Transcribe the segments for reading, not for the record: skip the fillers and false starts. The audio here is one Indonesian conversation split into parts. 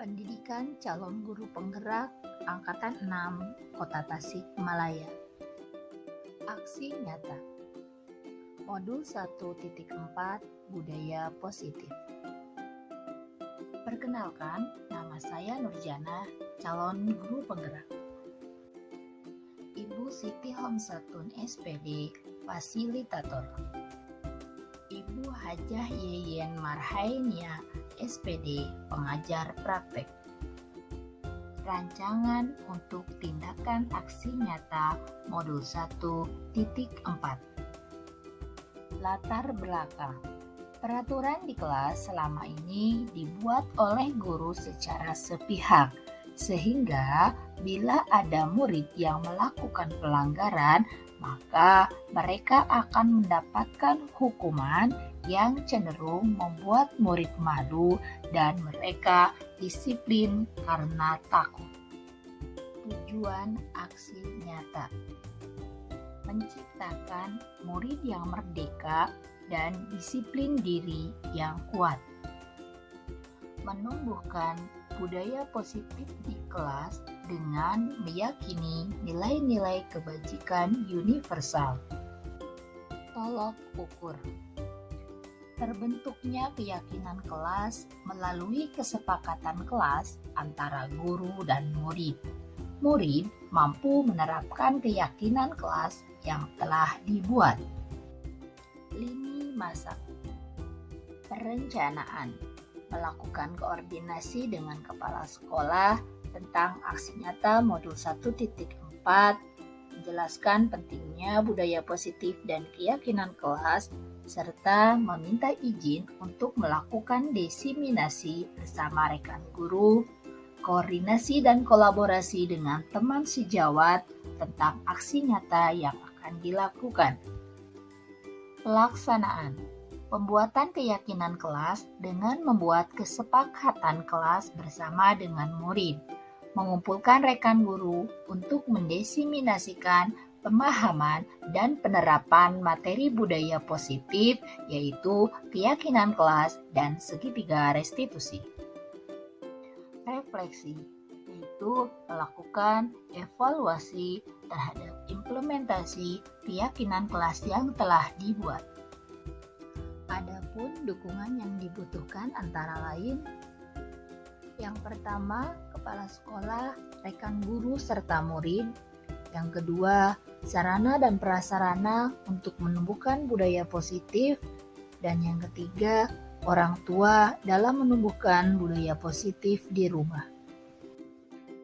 Pendidikan Calon Guru Penggerak Angkatan 6 Kota Tasikmalaya. Aksi nyata. Modul 1.4 Budaya Positif. Perkenalkan, nama saya Nurjana, calon guru penggerak. Ibu Siti Homsatun SPD, fasilitator. Ibu Hajah Yeyen Marhainia, SPD, pengajar praktek. Rancangan untuk tindakan aksi nyata modul 1.4. Latar belakang. Peraturan di kelas selama ini dibuat oleh guru secara sepihak, sehingga bila ada murid yang melakukan pelanggaran, maka mereka akan mendapatkan hukuman yang cenderung membuat murid malu dan mereka disiplin karena takut. Tujuan aksi nyata: menciptakan murid yang merdeka dan disiplin diri yang kuat, menumbuhkan budaya positif di kelas dengan meyakini nilai-nilai kebajikan universal. Tolok ukur. Terbentuknya keyakinan kelas melalui kesepakatan kelas antara guru dan murid. Murid mampu menerapkan keyakinan kelas yang telah dibuat. Lini masa. Perencanaan. Melakukan koordinasi dengan kepala sekolah tentang aksi nyata modul 1.4, menjelaskan pentingnya budaya positif dan keyakinan kelas, serta meminta izin untuk melakukan diseminasi bersama rekan guru, koordinasi dan kolaborasi dengan teman sejawat tentang aksi nyata yang akan dilakukan. Pelaksanaan. Pembuatan keyakinan kelas dengan membuat kesepakatan kelas bersama dengan murid, mengumpulkan rekan guru untuk mendiseminasikan pemahaman dan penerapan materi budaya positif, yaitu keyakinan kelas dan segitiga restitusi. Refleksi, yaitu melakukan evaluasi terhadap implementasi keyakinan kelas yang telah dibuat. Adapun dukungan yang dibutuhkan antara lain: yang pertama, kepala sekolah, rekan guru, serta murid. Yang kedua, sarana dan prasarana untuk menumbuhkan budaya positif. Dan yang ketiga, orang tua dalam menumbuhkan budaya positif di rumah.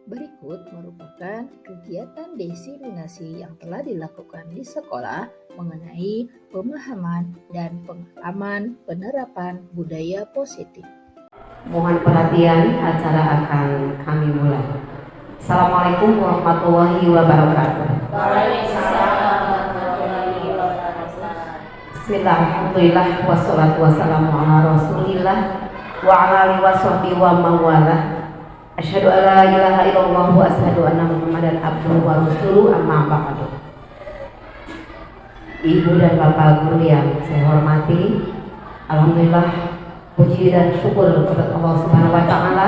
Berikut merupakan kegiatan diseminasi yang telah dilakukan di sekolah mengenai pemahaman dan pengalaman penerapan budaya positif. Mohon perhatian, acara akan kami mulai. Assalamualaikum warahmatullahi wabarakatuh. Bismillah, alhamdulillah, wassalatu wassalamu ala rasulillah wa ala alihi wa sahbihi wa mawalah. Asyhadu an la ilaha illallah wa asyhadu anna muhammadan abduhu wa rasuluhu, amma ba'du. Ibu dan bapak guru yang saya hormati, alhamdulillah, puji dan syukur kepada Allah Subhanahu wa taala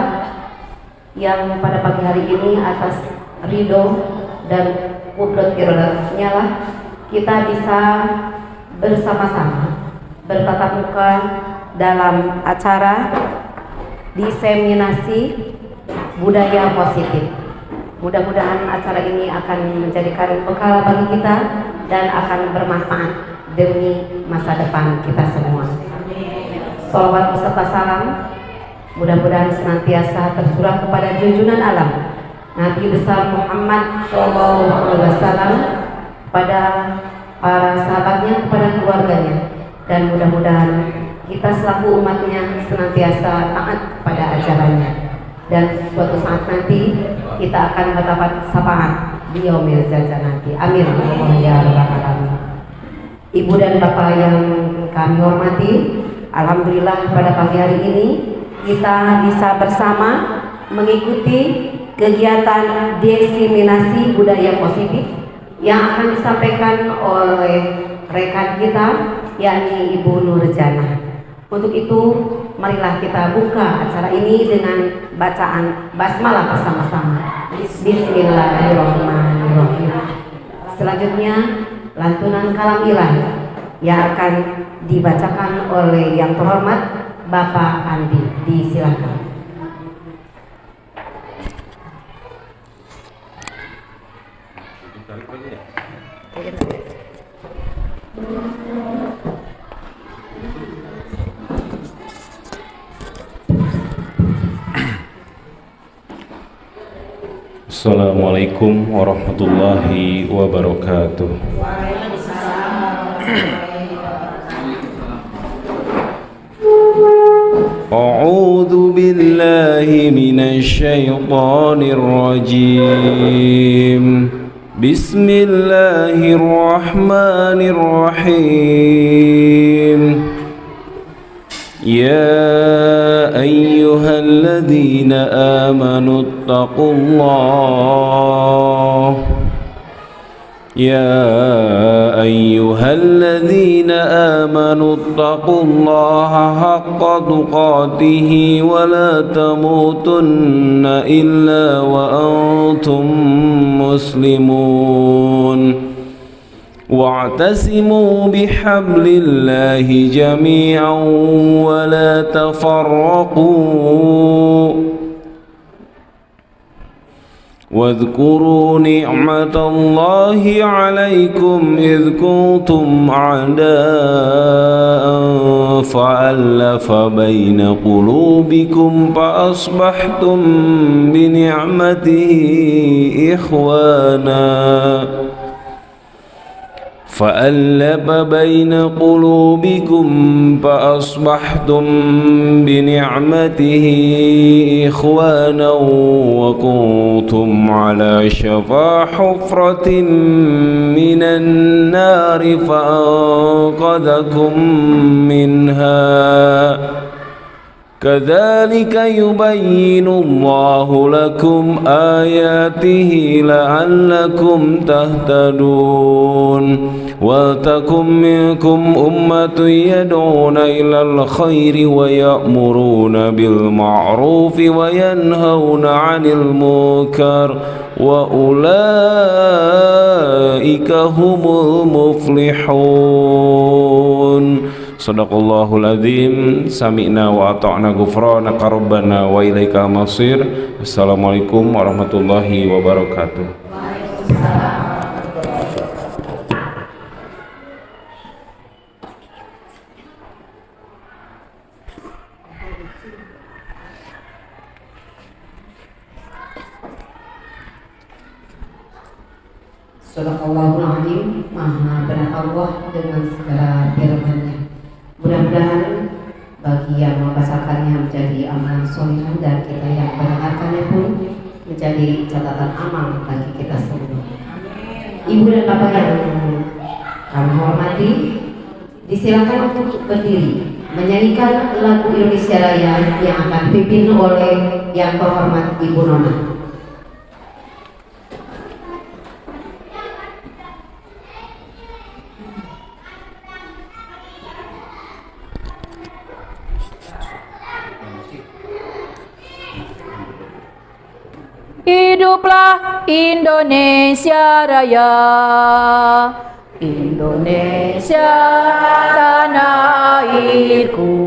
yang pada pagi hari ini atas ridho dan qudrat-nya lah kita bisa bersama-sama bertatap muka dalam acara diseminasi budaya positif. Mudah-mudahan acara ini akan menjadikan bekal bagi kita dan akan bermanfaat demi masa depan kita semua. Shalawat beserta salam mudah-mudahan senantiasa tercurah kepada junjungan alam Nabi besar Muhammad SAW, pada para sahabatnya, kepada keluarganya, dan mudah-mudahan kita selaku umatnya senantiasa taat pada ajarannya. Dan suatu saat nanti kita akan mendapat syafaat di yaumil zazah nanti. Amin ya rabbal alamin. Ibu dan bapak yang kami hormati, alhamdulillah pada pagi hari ini kita bisa bersama mengikuti kegiatan diseminasi budaya positif yang akan disampaikan oleh rekan kita, yakni Ibu Nurjana. Untuk itu, marilah kita buka acara ini dengan bacaan basmalah bersama-sama. Bismillahirrahmanirrahim. Selanjutnya, lantunan kalam ilahi yang akan dibacakan oleh yang terhormat Bapak Andi. Disilakan. Assalamualaikum warahmatullahi wabarakatuh. A'udzu billahi minasy syaithanir rajim. Bismillahirrahmanirrahim. يا أيها الذين آمنوا اتقوا الله يا أيها الذين آمنوا اتقوا الله حق تقاته ولا تموتن إلا وأنتم مسلمون واعتصموا بحبل الله جميعا ولا تفرقوا واذكروا نعمة الله عليكم إذ كنتم أعداء فألف بين قلوبكم فأصبحتم بنعمته إخوانا فأصبحتم بنعمته إخوانا وكنتم على شفا حفرة من النار فأنقذكم منها كذلك يبين الله لكم آياته لعلكم تهتدون ولتكن منكم أمة يدعون إلى الخير ويأمرون بالمعروف وينهون عن المنكر وأولئك هم المفلحون. Sadaqallahul azim. Sami'na wa ata'na ghufranaka rabbana wa ilaikal masir. Assalamualaikum warahmatullahi wabarakatuh. Sadaqallahul azim. Maha benar Allah dengan segala firman-Nya. Mudah-mudahan bagi yang membacakannya menjadi amalan soleh dan kita yang mendengarkannya pun menjadi catatan amal bagi kita semua. Ibu dan Bapak yang kami hormati, disilakan untuk berdiri menyanyikan lagu Indonesia Raya yang akan dipimpin oleh yang terhormat Ibu Nona. Hiduplah Indonesia Raya, Indonesia tanah airku,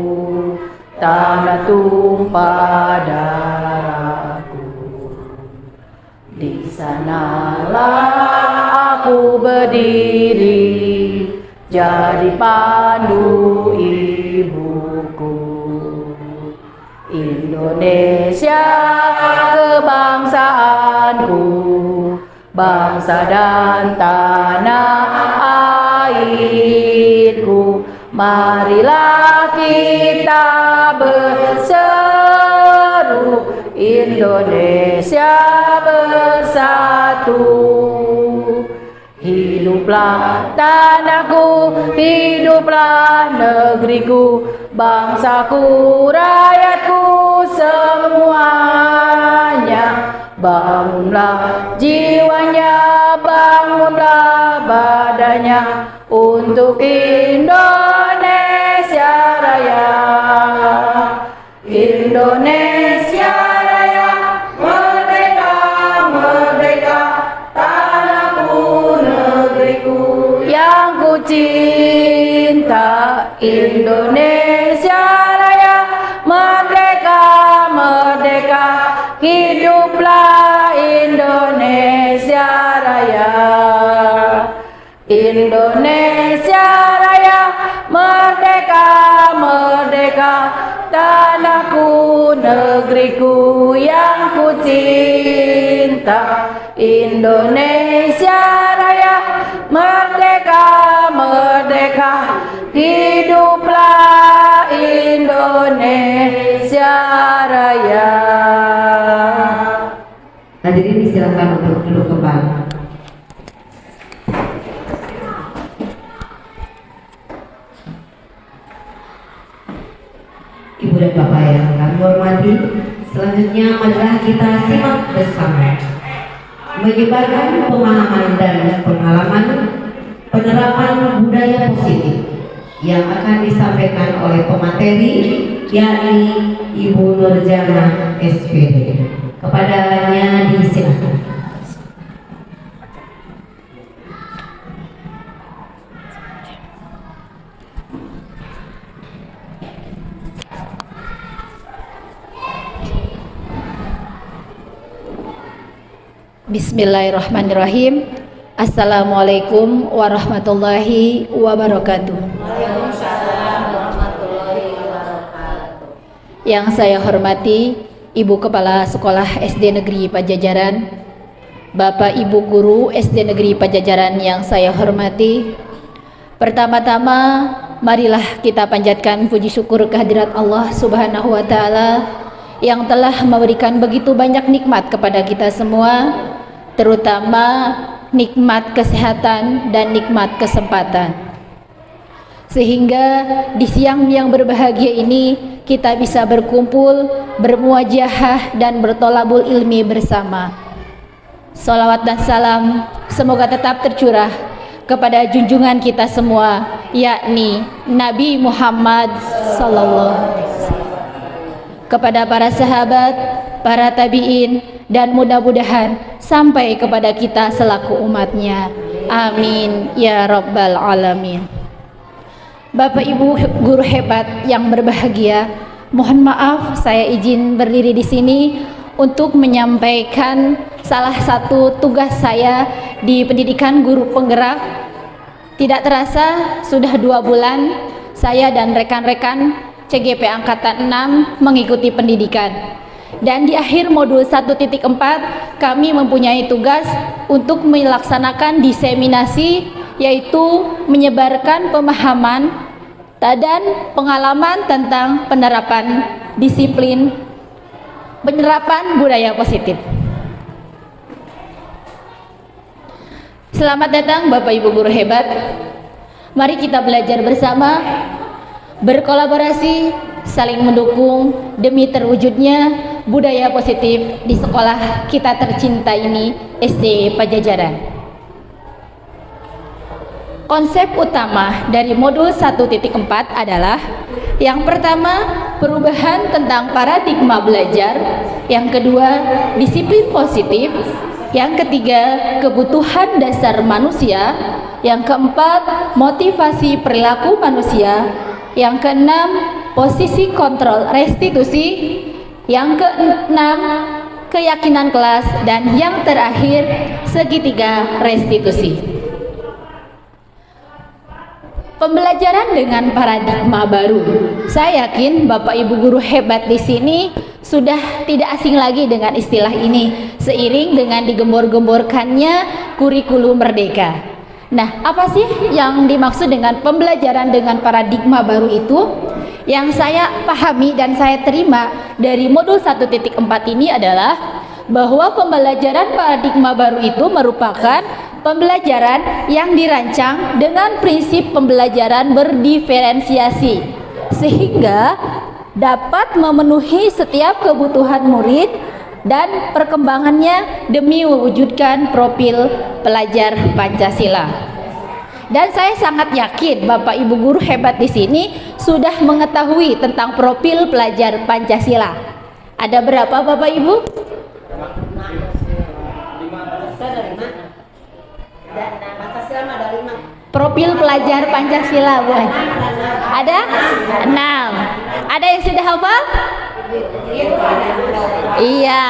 tanah tumpah darahku. Di sanalah aku berdiri, jadi pandu ibuku. Indonesia kebangsaanku, bangsa dan tanah airku. Marilah kita berseru, Indonesia bersatu. Hiduplah tanahku, hiduplah negeriku, bangsaku, rakyatku semuanya. Bangunlah jiwanya, bangunlah badannya untuk Indonesia Raya. hiduplah Indonesia Raya. Indonesia Raya, merdeka, merdeka, tanahku, negeriku yang ku cinta. Indonesia Raya, merdeka, merdeka, hiduplah Indonesia Raya. Hadirin silakan untuk duduk kembali. Ibu dan Bapak yang kami hormati, selanjutnya marilah kita simak bersama menyebarkan pemahaman dan pengalaman penerapan budaya positif yang akan disampaikan oleh pemateri, yakni Ibu Nurjana SPD. Kepadanya disilakan. Bismillahirrahmanirrahim. Assalamualaikum warahmatullahi wabarakatuh. Yang saya hormati Ibu Kepala Sekolah SD Negeri Pajajaran, Bapak Ibu Guru SD Negeri Pajajaran yang saya hormati, pertama-tama marilah kita panjatkan puji syukur kehadirat Allah Subhanahu wa Ta'ala yang telah memberikan begitu banyak nikmat kepada kita semua, terutama nikmat kesehatan dan nikmat kesempatan, sehingga di siang yang berbahagia ini kita bisa berkumpul, bermuajahah dan bertolabul ilmi bersama. Salawat dan salam semoga tetap tercurah kepada junjungan kita semua, yakni Nabi Muhammad sallallahu alaihi wasallam, kepada para sahabat, para tabi'in, dan mudah-mudahan sampai kepada kita selaku umatnya. Amin ya rabbal alamin. Bapak Ibu guru hebat yang berbahagia, mohon maaf saya izin berdiri di sini untuk menyampaikan salah satu tugas saya di pendidikan guru penggerak. Tidak terasa sudah 2 bulan saya dan rekan-rekan CGP Angkatan 6 mengikuti pendidikan. Dan di akhir modul 1.4 kami mempunyai tugas untuk melaksanakan diseminasi, yaitu menyebarkan pemahaman dan pengalaman tentang penerapan disiplin penerapan budaya positif. Selamat datang Bapak Ibu guru hebat. Mari kita belajar bersama, berkolaborasi, saling mendukung demi terwujudnya budaya positif di sekolah kita tercinta ini, SD Pajajaran. Konsep utama dari modul 1.4 adalah yang pertama, perubahan tentang paradigma belajar, yang kedua, disiplin positif, yang ketiga, kebutuhan dasar manusia, yang keempat, motivasi perilaku manusia, yang keenam, posisi kontrol restitusi, yang keenam, keyakinan kelas, dan yang terakhir, segitiga restitusi. Pembelajaran dengan paradigma baru. Saya yakin Bapak Ibu guru hebat di sini sudah tidak asing lagi dengan istilah ini, seiring dengan digembor-gemborkannya kurikulum merdeka. Nah, apa sih yang dimaksud dengan pembelajaran dengan paradigma baru itu? Yang saya pahami dan saya terima dari modul 1.4 ini adalah bahwa pembelajaran paradigma baru itu merupakan pembelajaran yang dirancang dengan prinsip pembelajaran berdiferensiasi, sehingga dapat memenuhi setiap kebutuhan murid dan perkembangannya demi mewujudkan profil pelajar Pancasila. Dan saya sangat yakin Bapak Ibu guru hebat di sini sudah mengetahui tentang profil pelajar Pancasila. Ada berapa Bapak Ibu? Profil pelajar Pancasila, Bu. Ada? 6. Ada yang sudah hafal? Iya,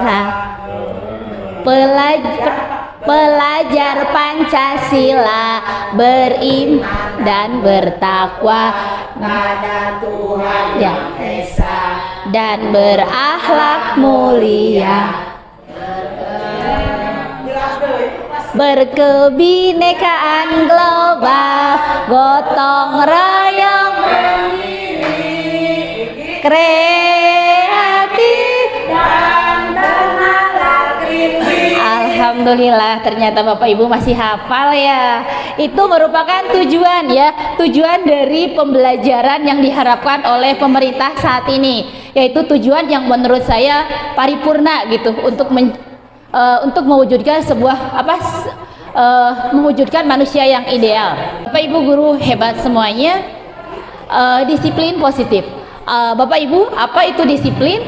Nah, pelajar Pancasila, beriman dan bertakwa pada Tuhan Yang Esa dan berakhlak mulia, berkebinekaan global, gotong royong, kreatif dan bernalar kritis. Alhamdulillah, ternyata Bapak Ibu masih hafal ya. Itu merupakan tujuan ya, tujuan dari pembelajaran yang diharapkan oleh pemerintah saat ini, yaitu tujuan yang menurut saya paripurna gitu untuk mewujudkan sebuah mewujudkan manusia yang ideal. Bapak Ibu guru hebat semuanya. Disiplin positif. Bapak Ibu, apa itu disiplin?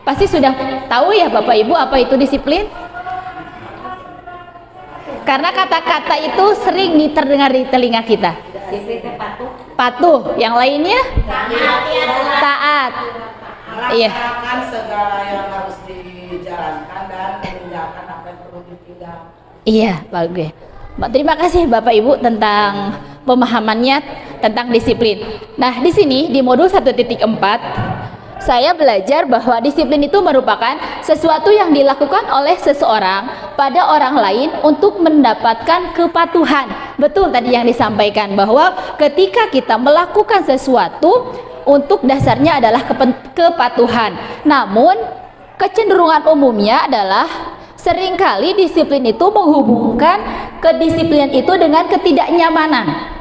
Pasti sudah tahu ya Bapak Ibu apa itu disiplin? Karena kata-kata itu sering terdengar di telinga kita. Patuh, yang lainnya taat. Iya. Melaksanakan segala yang harus dijalankan dan meninggalkan apa yang perlu ditinggalkan. Iya, bagus. Terima kasih Bapak Ibu tentang pemahamannya tentang disiplin. Nah, di sini di modul 1.4 saya belajar bahwa disiplin itu merupakan sesuatu yang dilakukan oleh seseorang pada orang lain untuk mendapatkan kepatuhan. Betul tadi yang disampaikan bahwa ketika kita melakukan sesuatu untuk dasarnya adalah kepatuhan. Namun kecenderungan umumnya adalah seringkali disiplin itu menghubungkan kedisiplinan itu dengan ketidaknyamanan,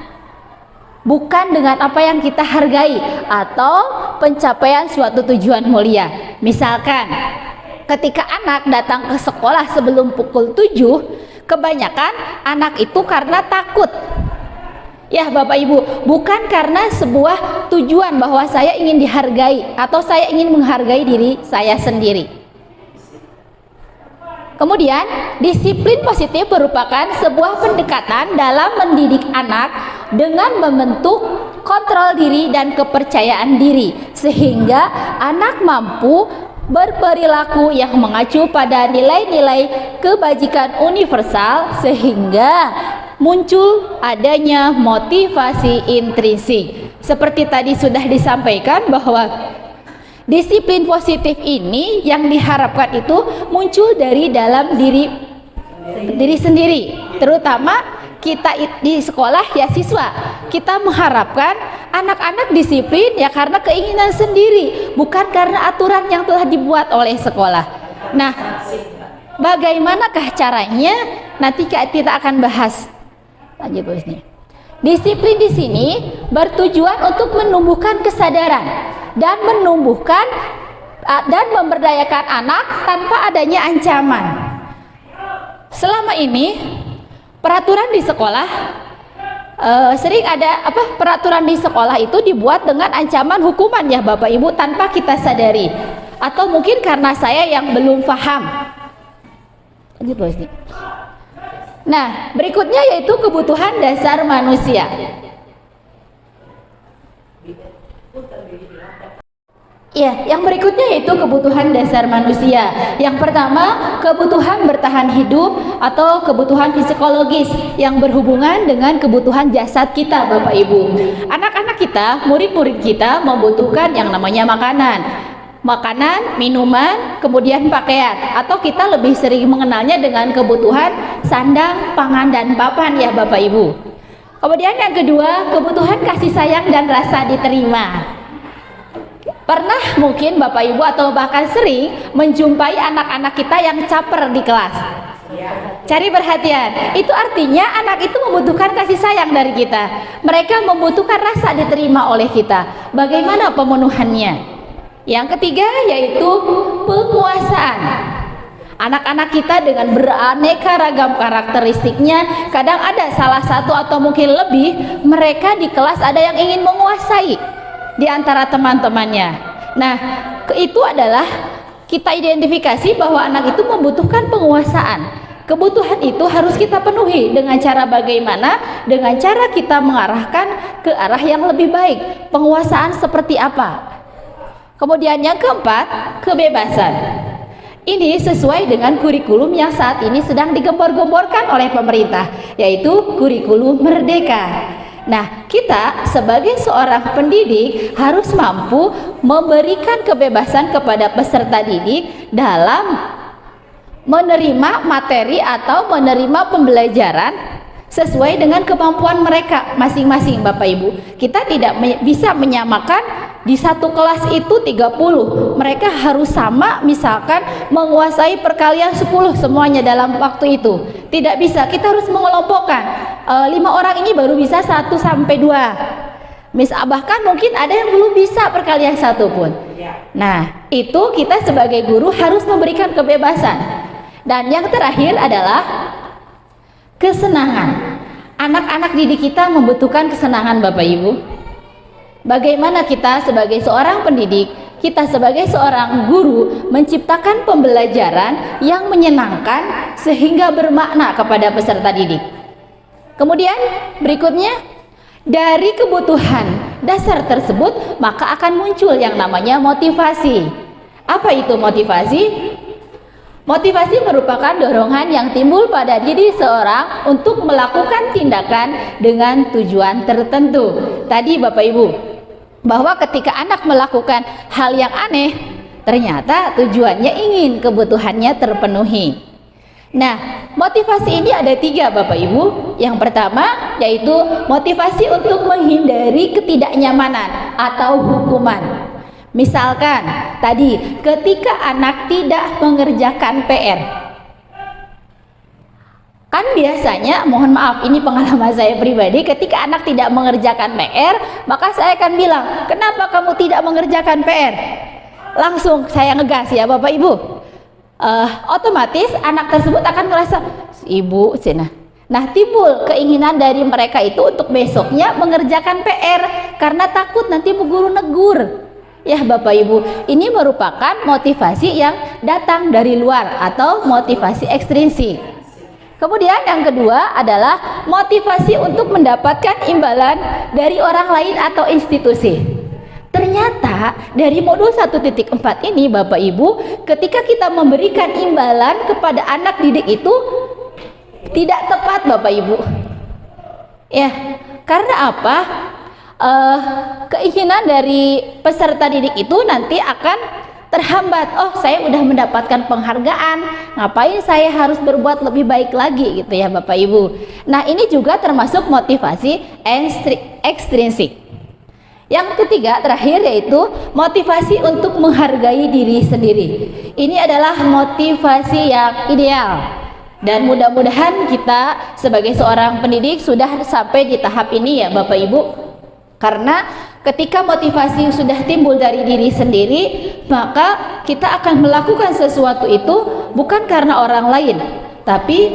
bukan dengan apa yang kita hargai atau pencapaian suatu tujuan mulia. Misalkan ketika anak datang ke sekolah sebelum pukul 7, kebanyakan anak itu karena takut. Ya Bapak Ibu, bukan karena sebuah tujuan bahwa saya ingin dihargai atau saya ingin menghargai diri saya sendiri. Kemudian, disiplin positif merupakan sebuah pendekatan dalam mendidik anak dengan membentuk kontrol diri dan kepercayaan diri, sehingga anak mampu berperilaku yang mengacu pada nilai-nilai kebajikan universal, sehingga muncul adanya motivasi intrinsik. Seperti tadi sudah disampaikan bahwa disiplin positif ini yang diharapkan itu muncul dari dalam diri sendiri, terutama kita di sekolah ya siswa. Kita mengharapkan anak-anak disiplin ya karena keinginan sendiri, bukan karena aturan yang telah dibuat oleh sekolah. Nah, bagaimanakah caranya? Nanti kita akan bahas. Lanjut nih. Disiplin di sini bertujuan untuk menumbuhkan kesadaran dan menumbuhkan dan memberdayakan anak tanpa adanya ancaman. Selama ini peraturan di sekolah sering ada peraturan di sekolah itu dibuat dengan ancaman hukuman ya Bapak Ibu tanpa kita sadari, atau mungkin karena saya yang belum paham. Lanjut Bos nih. Nah, berikutnya yaitu kebutuhan dasar manusia. Ya, yang berikutnya yaitu kebutuhan dasar manusia. Yang pertama, kebutuhan bertahan hidup atau kebutuhan psikologis yang berhubungan dengan kebutuhan jasad kita, Bapak Ibu. Anak-anak kita, murid-murid kita membutuhkan yang namanya makanan, minuman, kemudian pakaian, atau kita lebih sering mengenalnya dengan kebutuhan sandang, pangan, dan papan ya Bapak Ibu. Kemudian yang kedua, kebutuhan kasih sayang dan rasa diterima. Pernah mungkin Bapak Ibu atau bahkan sering menjumpai anak-anak kita yang caper di kelas. Cari perhatian, itu artinya anak itu membutuhkan kasih sayang dari kita. Mereka membutuhkan rasa diterima oleh kita. Bagaimana pemenuhannya? Yang ketiga yaitu penguasaan. Anak-anak kita dengan beraneka ragam karakteristiknya, kadang ada salah satu atau mungkin lebih, mereka di kelas ada yang ingin menguasai di antara teman-temannya. Nah, itu adalah kita identifikasi bahwa anak itu membutuhkan penguasaan. Kebutuhan itu harus kita penuhi dengan cara bagaimana? Dengan cara kita mengarahkan ke arah yang lebih baik. Penguasaan seperti apa? Kemudian yang keempat, kebebasan. Ini sesuai dengan kurikulum yang saat ini sedang digembor-gemborkan oleh pemerintah, yaitu kurikulum merdeka. Nah, kita sebagai seorang pendidik harus mampu memberikan kebebasan kepada peserta didik dalam menerima materi atau menerima pembelajaran sesuai dengan kemampuan mereka masing-masing, Bapak Ibu. Kita tidak bisa menyamakan di satu kelas itu 30, mereka harus sama, misalkan menguasai perkalian 10 semuanya dalam waktu itu. Tidak bisa, kita harus mengelompokkan. 5 orang ini baru bisa 1 sampai 2. Bahkan mungkin ada yang belum bisa perkalian 1 pun. Nah, itu kita sebagai guru harus memberikan kebebasan. Dan yang terakhir adalah kesenangan. Anak-anak didik kita membutuhkan kesenangan, Bapak Ibu. Bagaimana kita sebagai seorang pendidik, kita sebagai seorang guru menciptakan pembelajaran yang menyenangkan sehingga bermakna kepada peserta didik. Kemudian berikutnya, dari kebutuhan dasar tersebut maka akan muncul yang namanya motivasi. Apa itu motivasi? Motivasi merupakan dorongan yang timbul pada diri seorang untuk melakukan tindakan dengan tujuan tertentu. Tadi Bapak Ibu, bahwa ketika anak melakukan hal yang aneh, ternyata tujuannya ingin kebutuhannya terpenuhi. Nah, motivasi ini ada 3, Bapak Ibu. Yang pertama yaitu motivasi untuk menghindari ketidaknyamanan atau hukuman. Misalkan tadi ketika anak tidak mengerjakan PR, kan biasanya, mohon maaf ini pengalaman saya pribadi, ketika anak tidak mengerjakan PR, maka saya akan bilang, kenapa kamu tidak mengerjakan PR? Langsung saya ngegas ya Bapak Ibu. Otomatis anak tersebut akan merasa, ibu cina. Nah, timbul keinginan dari mereka itu untuk besoknya mengerjakan PR karena takut nanti bu guru negur. Ya Bapak Ibu, ini merupakan motivasi yang datang dari luar atau motivasi ekstrinsik. Kemudian yang kedua adalah motivasi untuk mendapatkan imbalan dari orang lain atau institusi. Ternyata dari modul 1.4 ini Bapak Ibu, ketika kita memberikan imbalan kepada anak didik itu tidak tepat Bapak Ibu. Ya, karena apa? Keinginan dari peserta didik itu nanti akan terhambat. Oh, saya udah mendapatkan penghargaan, ngapain saya harus berbuat lebih baik lagi gitu ya Bapak Ibu. Nah, ini juga termasuk motivasi ekstrinsik. Yang ketiga terakhir yaitu motivasi untuk menghargai diri sendiri. Ini adalah motivasi yang ideal. Dan mudah-mudahan kita sebagai seorang pendidik sudah sampai di tahap ini ya Bapak Ibu. Karena ketika motivasi sudah timbul dari diri sendiri, maka kita akan melakukan sesuatu itu bukan karena orang lain, tapi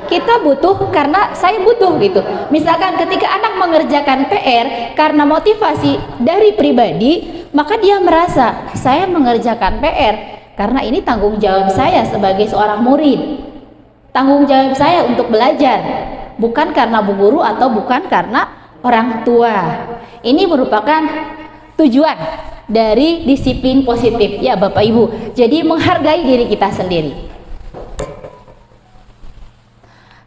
kita butuh karena saya butuh gitu. Misalkan ketika anak mengerjakan PR karena motivasi dari pribadi, maka dia merasa saya mengerjakan PR karena ini tanggung jawab saya sebagai seorang murid, tanggung jawab saya untuk belajar, bukan karena bu guru atau bukan karena orang tua. Ini merupakan tujuan dari disiplin positif ya Bapak Ibu. Jadi menghargai diri kita sendiri.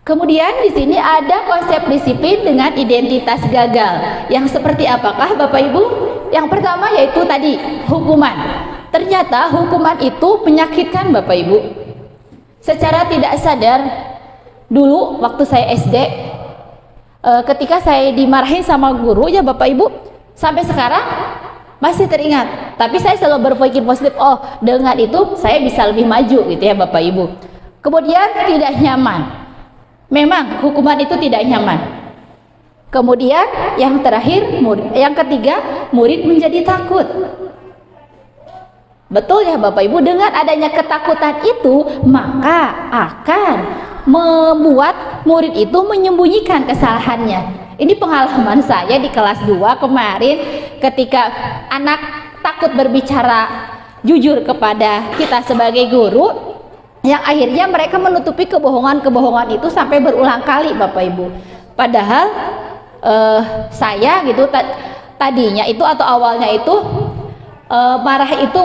Kemudian di sini ada konsep disiplin dengan identitas gagal. Yang seperti apakah Bapak Ibu? Yang pertama yaitu tadi hukuman. Ternyata hukuman itu menyakitkan Bapak Ibu. Secara tidak sadar dulu waktu saya SD, ketika saya dimarahin sama guru ya Bapak Ibu, sampai sekarang masih teringat. Tapi saya selalu berpikir positif, oh dengan itu saya bisa lebih maju gitu ya Bapak Ibu. Kemudian tidak nyaman. Memang hukuman itu tidak nyaman. Kemudian yang terakhir, yang ketiga, murid menjadi takut. Betul ya Bapak Ibu, dengan adanya ketakutan itu maka akan membuat murid itu menyembunyikan kesalahannya. Ini pengalaman saya di kelas 2 kemarin ketika anak takut berbicara jujur kepada kita sebagai guru, yang akhirnya mereka menutupi kebohongan-kebohongan itu sampai berulang kali Bapak Ibu. Padahal saya gitu tadinya itu atau awalnya itu marah itu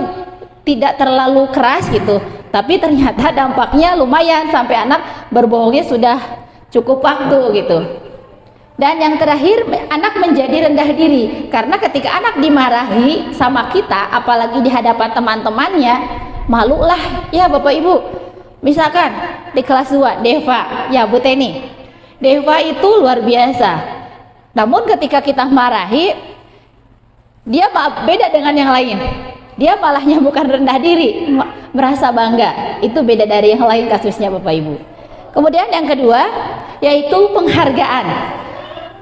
tidak terlalu keras gitu, tapi ternyata dampaknya lumayan sampai anak berbohongnya sudah cukup waktu gitu. Dan yang terakhir, anak menjadi rendah diri karena ketika anak dimarahi sama kita, apalagi di hadapan teman-temannya, malulah ya Bapak Ibu. Misalkan di kelas 2 Deva, ya Bu Teni, Deva itu luar biasa, namun ketika kita marahi dia beda dengan yang lain. Dia malahnya bukan rendah diri, merasa bangga. Itu beda dari yang lain kasusnya Bapak Ibu. Kemudian yang kedua yaitu penghargaan.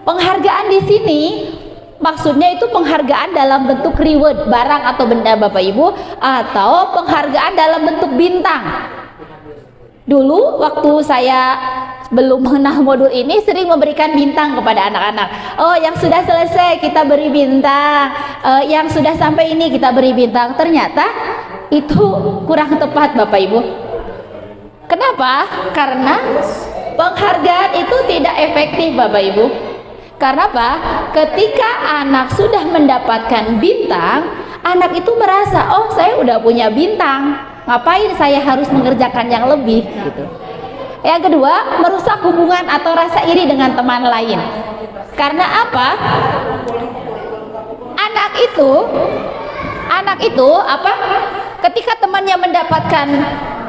Penghargaan di sini maksudnya itu penghargaan dalam bentuk reward, barang atau benda Bapak Ibu, atau penghargaan dalam bentuk bintang. Dulu waktu saya belum mengenal modul ini sering memberikan bintang kepada anak-anak. Oh, yang sudah selesai kita beri bintang, yang sudah sampai ini kita beri bintang. Ternyata itu kurang tepat Bapak Ibu. Kenapa? Karena penghargaan itu tidak efektif Bapak Ibu. Karena apa? Ketika anak sudah mendapatkan bintang, anak itu merasa, oh saya udah punya bintang, ngapain saya harus mengerjakan yang lebih gitu. Yang kedua, merusak hubungan atau rasa iri dengan teman lain. Karena apa? Anak itu apa? Ketika temannya mendapatkan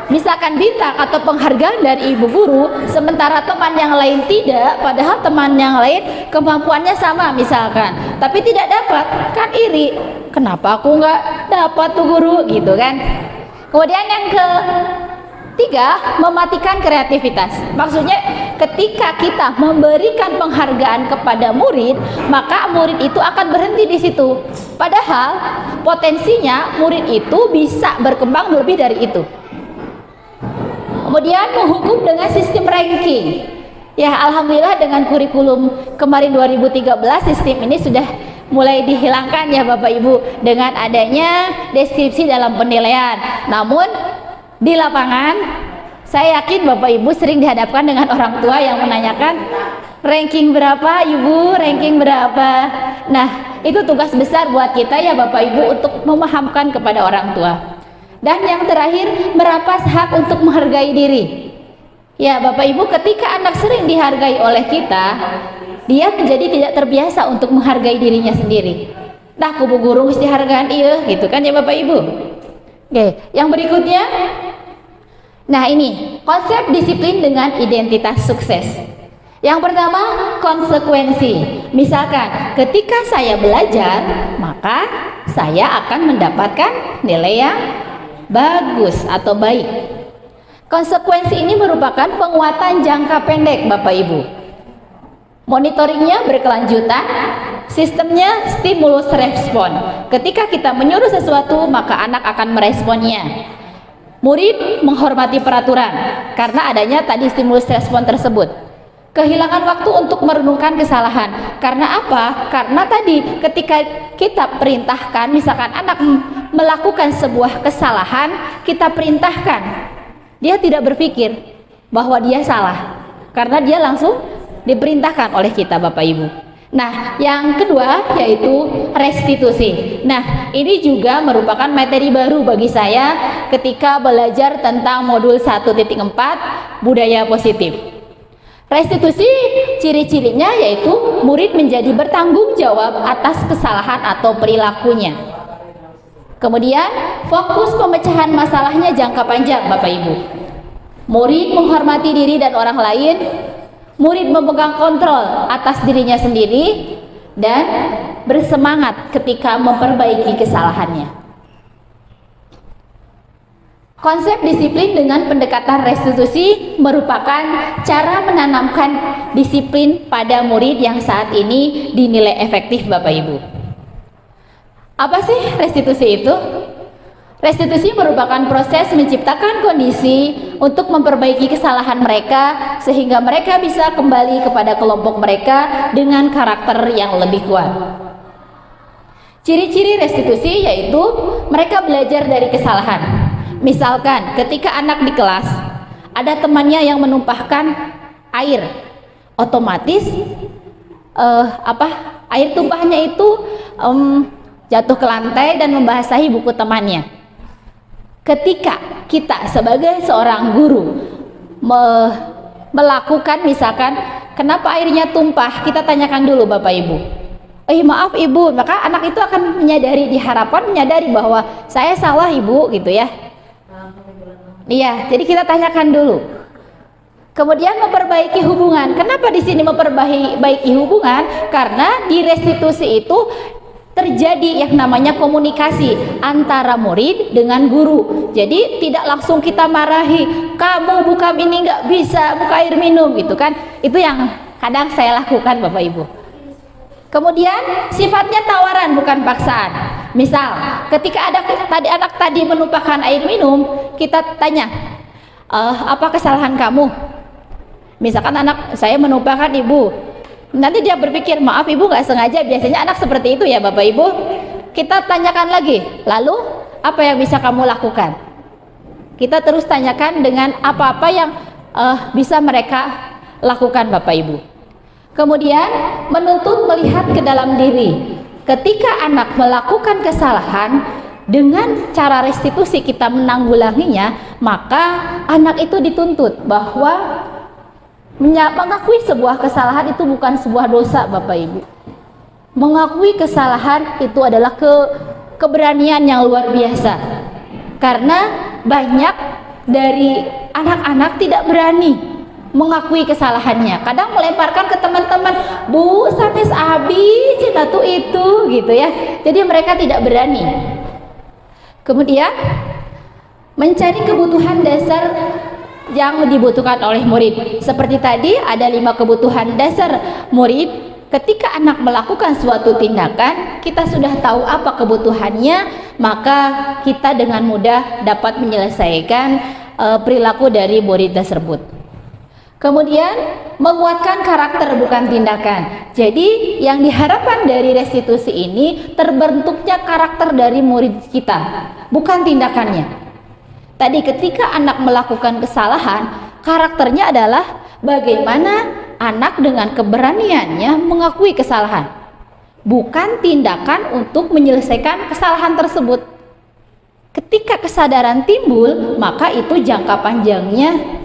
misalkan bintang atau penghargaan dari ibu guru, sementara teman yang lain tidak, padahal teman yang lain kemampuannya sama misalkan, tapi tidak dapat, kan iri. Kenapa aku nggak dapat tuh guru gitu kan? Kemudian yang ketiga, mematikan kreativitas. Maksudnya ketika kita memberikan penghargaan kepada murid, maka murid itu akan berhenti di situ. Padahal potensinya murid itu bisa berkembang lebih dari itu. Kemudian menghukum dengan sistem ranking. Ya, alhamdulillah dengan kurikulum kemarin 2013 sistem ini sudah mulai dihilangkan ya Bapak Ibu dengan adanya deskripsi dalam penilaian. Namun di lapangan saya yakin Bapak Ibu sering dihadapkan dengan orang tua yang menanyakan ranking berapa Ibu, ranking berapa. Nah, itu tugas besar buat kita ya Bapak Ibu untuk memahamkan kepada orang tua. Dan yang terakhir, merampas hak untuk menghargai diri. Ya Bapak Ibu, ketika anak sering dihargai oleh kita, dia menjadi tidak terbiasa untuk menghargai dirinya sendiri. Nah, kubu guru mesti hargaan iya gitu kan ya Bapak Ibu. Oke, yang berikutnya, nah ini konsep disiplin dengan identitas sukses. Yang pertama, konsekuensi. Misalkan ketika saya belajar, maka saya akan mendapatkan nilai yang bagus atau baik. Konsekuensi ini merupakan penguatan jangka pendek Bapak Ibu. Monitoringnya berkelanjutan, sistemnya stimulus respon. Ketika kita menyuruh sesuatu, maka anak akan meresponnya. Murid menghormati peraturan karena adanya tadi stimulus respon tersebut. Kehilangan waktu untuk merenungkan kesalahan. Karena apa? Karena tadi ketika kita perintahkan, misalkan anak melakukan sebuah kesalahan, kita perintahkan, dia tidak berpikir bahwa dia salah karena dia langsung diperintahkan oleh kita Bapak Ibu. Nah, yang kedua yaitu restitusi. Nah, ini juga merupakan materi baru bagi saya ketika belajar tentang modul 1.4 budaya positif. Restitusi ciri-cirinya yaitu murid menjadi bertanggung jawab atas kesalahan atau perilakunya. Kemudian fokus pemecahan masalahnya jangka panjang Bapak Ibu. Murid menghormati diri dan orang lain, murid memegang kontrol atas dirinya sendiri, dan bersemangat ketika memperbaiki kesalahannya. Konsep disiplin dengan pendekatan restitusi merupakan cara menanamkan disiplin pada murid yang saat ini dinilai efektif Bapak Ibu. Apa sih restitusi itu? Restitusi merupakan proses menciptakan kondisi untuk memperbaiki kesalahan mereka sehingga mereka bisa kembali kepada kelompok mereka dengan karakter yang lebih kuat. Ciri-ciri restitusi yaitu mereka belajar dari kesalahan. Misalkan ketika anak di kelas ada temannya yang menumpahkan air, otomatis air tumpahnya itu jatuh ke lantai dan membasahi buku temannya. Ketika kita sebagai seorang guru melakukan, misalkan kenapa airnya tumpah, kita tanyakan dulu Bapak Ibu. Maaf Ibu, maka anak itu akan menyadari, diharapkan menyadari bahwa saya salah Ibu gitu ya. Iya, jadi kita tanyakan dulu. Kemudian memperbaiki hubungan. Kenapa di sini memperbaiki hubungan? Karena di restitusi itu terjadi yang namanya komunikasi antara murid dengan guru. Jadi tidak langsung kita marahi, kamu buka ini nggak bisa, buka air minum gitu kan. Itu yang kadang saya lakukan Bapak Ibu. Kemudian sifatnya tawaran bukan paksaan. Misal ketika ada anak tadi menumpahkan air minum, kita tanya, apa kesalahan kamu? Misalkan anak saya menumpahkan Ibu, nanti dia berpikir maaf Ibu nggak sengaja. Biasanya anak seperti itu ya Bapak Ibu. Kita tanyakan lagi, lalu apa yang bisa kamu lakukan? Kita terus tanyakan dengan apa-apa yang bisa mereka lakukan Bapak Ibu. Kemudian menuntut melihat ke dalam diri. Ketika anak melakukan kesalahan, dengan cara restitusi kita menanggulanginya, maka anak itu dituntut bahwa mengakui sebuah kesalahan itu bukan sebuah dosa Bapak Ibu. Mengakui kesalahan itu adalah keberanian yang luar biasa. Karena banyak dari anak-anak tidak berani mengakui kesalahannya. Kadang melemparkan ke teman-teman, Bu, sampai habis batu itu gitu ya. Jadi mereka tidak berani. Kemudian mencari kebutuhan dasar yang dibutuhkan oleh murid. Seperti tadi ada 5 kebutuhan dasar murid. Ketika anak melakukan suatu tindakan, kita sudah tahu apa kebutuhannya, maka kita dengan mudah dapat menyelesaikan perilaku dari murid tersebut. Kemudian menguatkan karakter bukan tindakan. Jadi yang diharapkan dari restitusi ini terbentuknya karakter dari murid kita, bukan tindakannya. Tadi ketika anak melakukan kesalahan, karakternya adalah bagaimana anak dengan keberaniannya mengakui kesalahan, bukan tindakan untuk menyelesaikan kesalahan tersebut. Ketika kesadaran timbul, maka itu jangka panjangnya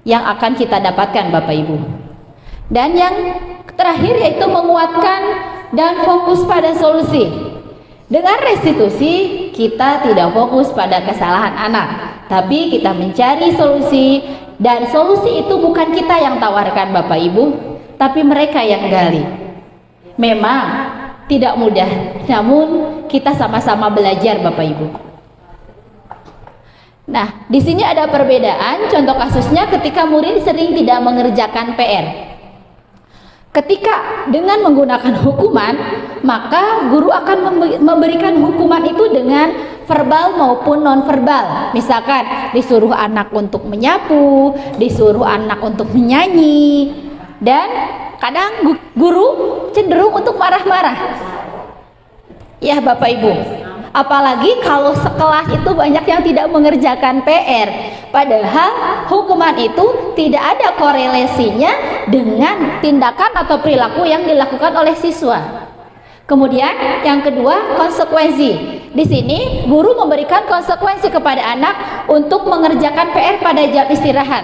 yang akan kita dapatkan Bapak Ibu. Dan yang terakhir yaitu menguatkan dan fokus pada solusi. Dengan restitusi kita tidak fokus pada kesalahan anak, tapi kita mencari solusi, dan solusi itu bukan kita yang tawarkan Bapak Ibu, tapi mereka yang gali. Memang tidak mudah, namun kita sama-sama belajar Bapak Ibu. Nah, di sini ada perbedaan. Contoh kasusnya ketika murid sering tidak mengerjakan PR. Ketika dengan menggunakan hukuman, maka guru akan memberikan hukuman itu dengan verbal maupun non-verbal. Misalkan disuruh anak untuk menyapu, disuruh anak untuk menyanyi, dan kadang guru cenderung untuk marah-marah. Ya Bapak Ibu, apalagi kalau sekelas itu banyak yang tidak mengerjakan PR, padahal hukuman itu tidak ada korelasinya dengan tindakan atau perilaku yang dilakukan oleh siswa. Kemudian yang kedua, konsekuensi. Di sini guru memberikan konsekuensi kepada anak untuk mengerjakan PR pada jam istirahat.